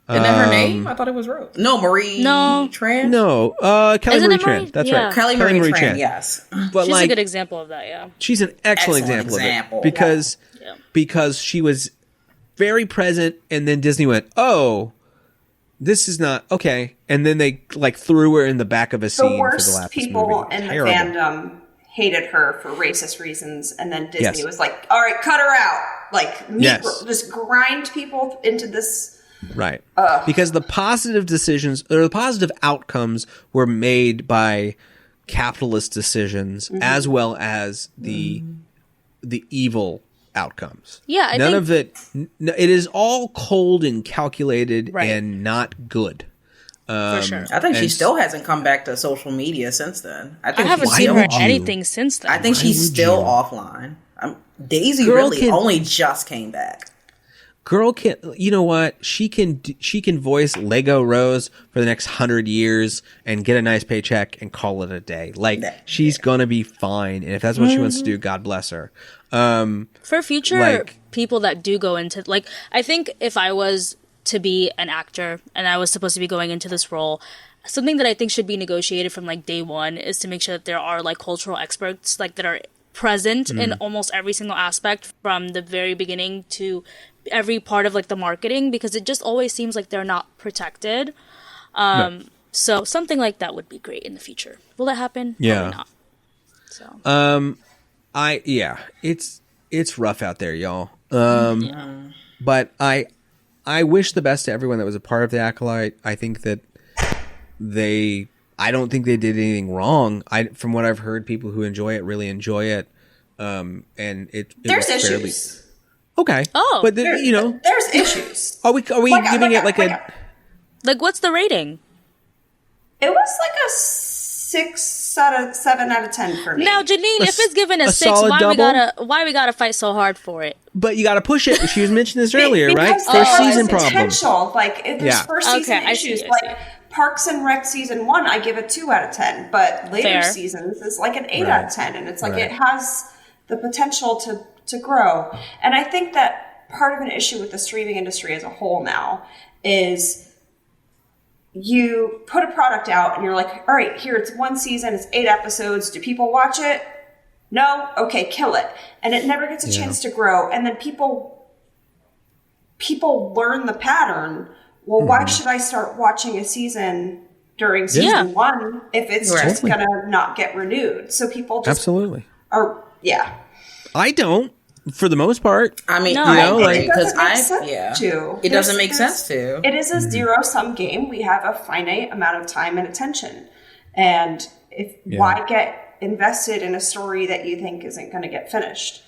Isn't that her name? I thought it was Rose. No, Marie No. Tran? No, Kelly Isn't Marie it Marie? Tran. That's Yeah. right. Kelly Marie Tran, yes. But she's like, a good example of that. Yeah, she's an excellent Excellent example of example. it because Yeah. because she was very present, and then Disney went, "Oh, this is not okay," and then they like threw her in the back of a scene The for the worst last people movie. in Terrible. the fandom hated her for racist reasons, and then Disney Yes. was like, "All right, cut her out. Like, Yes. just grind people into this." Right. Because the positive decisions or the positive outcomes were made by capitalist decisions as well as the evil outcomes. Yeah, I None think- of it it is all cold and calculated Right. and not good. For sure. I think she And- still hasn't come back to social media since then. I I think haven't she's seen still her would in you? anything since then. I think she's would still you? offline. Daisy Girl really can- only just came back. Girl can, you know what? She can voice Lego Rose for the next 100 years and get a nice paycheck and call it a day. Like, Yeah. she's gonna be fine. And if that's what she wants to do, God bless her. For future Like- people that do go into, like, I think if I was to be an actor and I was supposed to be going into this role, something that I think should be negotiated from like day one is to make sure that there are like cultural experts like that are present in almost every single aspect from the very beginning to every part of like the marketing, because it just always seems like they're not protected. So something like that would be great in the future. Will that happen? Yeah. Probably not. So It's rough out there, y'all. But I wish the best to everyone that was a part of the Acolyte. I think that I don't think they did anything wrong. From what I've heard, people who enjoy it really enjoy it. And There's was fairly- issues. Okay. Oh. But you know, There's issues. are we giving it like a like, what's the rating? It was like a 7 out of 10 for me. Now, Janine, if it's given a a 6, solid why we gotta fight so hard for it? but you got to push it. She was mentioning this earlier, right? Because There's there season was problems. potential. Like, if there's Yeah. first season Okay, I see, issues, I like Parks and Rec season 1, I give a 2 out of 10. But later Fair. seasons is like an 8 Right. out of 10, and it's like Right. it has the potential to grow. And I think that part of an issue with the streaming industry as a whole now is you put a product out and you're like, all right, here, it's 1 season, it's 8 episodes. Do people watch it? No? Okay, kill it. And it never gets a chance to grow. And then people learn the pattern. Well, why should I start watching a season during season Yeah. 1 if it's just going to not get renewed? So people just Absolutely. are, yeah. I don't, for the most part. I mean, No, I I agree. agree It doesn't because make sense to. it doesn't make There's- sense to. It is a zero-sum game. We have a finite amount of time and attention. And why get invested in a story that you think isn't going to get finished?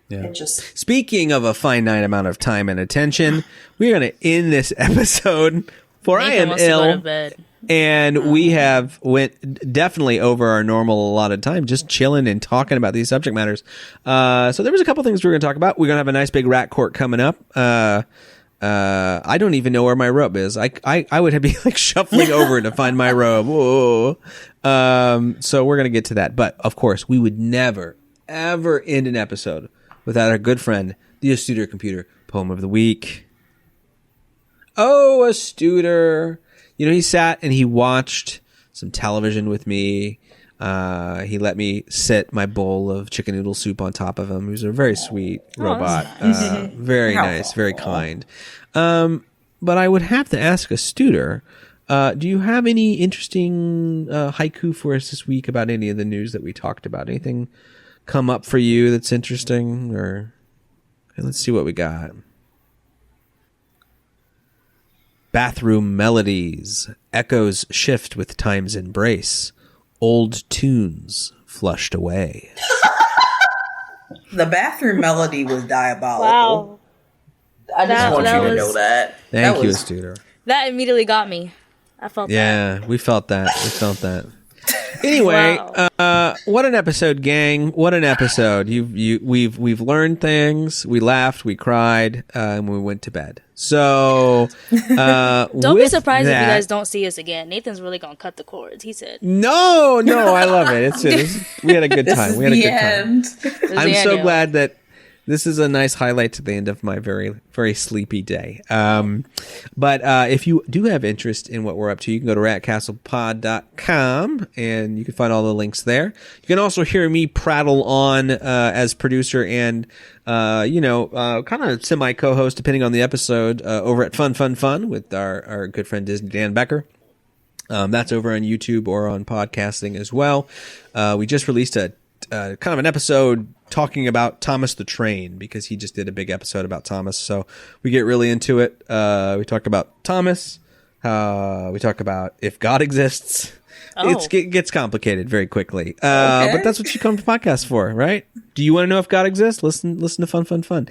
Yeah. It just... Speaking of a finite amount of time and attention, we're going to end this episode. For I Nathan am wants to go to ill, bed. and we have went definitely over our normal allotted time, just chilling and talking about these subject matters. So there was a couple things we were going to talk about. We're going to have a nice big rat court coming up. I don't even know where my robe is. I would be like shuffling over to find my robe. Whoa. So we're going to get to that. But of course, we would never, ever end an episode without our good friend, the Astuter Computer Poem of the Week. Oh, Astuter. You know, he sat and he watched some television with me. He let me sit my bowl of chicken noodle soup on top of him. He was a very sweet robot. Very nice, very kind. But I would have to ask Astuter, do you have any interesting haiku for us this week about any of the news that we talked about? Anything come up for you that's interesting? Or okay, let's see what we got. Bathroom melodies, echoes shift with time's embrace. Old tunes flushed away. The bathroom melody was diabolical. Wow. I just want that you to was- know that. Thank that you, was, Astuter. That immediately got me. I felt that. Yeah, we felt that. We felt that. Anyway, Wow. what an episode, gang! What an episode! We've learned things. We laughed, we cried, and we went to bed. So Don't be surprised if you guys don't see us again. Nathan's really gonna cut the cords. He said. No, I love it. We had a good time. We had a good time. end. This is I'm the so end, glad that This is a nice highlight to the end of my very, very sleepy day. But if you do have interest in what we're up to, you can go to ratcastlepod.com and you can find all the links there. You can also hear me prattle on as producer and, kind of semi-co-host, depending on the episode, over at Fun Fun Fun with our good friend Disney Dan Becker. That's over on YouTube or on podcasting as well. We just released a kind of an episode talking about Thomas the Train because he just did a big episode about Thomas. So we get really into it. We talk about Thomas. We talk about if God exists. It gets complicated very quickly. But that's what you come to podcasts for, right? Do you want to know if God exists? Listen to Fun Fun Fun.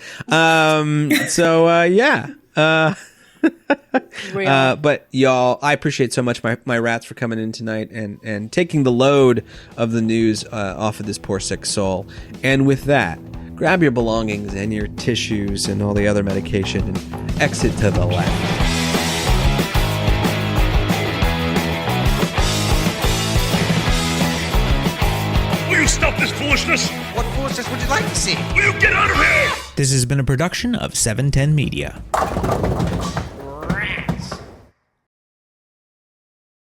But y'all, I appreciate so much my rats for coming in tonight and taking the load of the news off of this poor sick soul. And with that, grab your belongings and your tissues and all the other medication and exit to the left. Will you stop this foolishness? What foolishness would you like to see? Will you get out of here? This has been a production of 710 Media.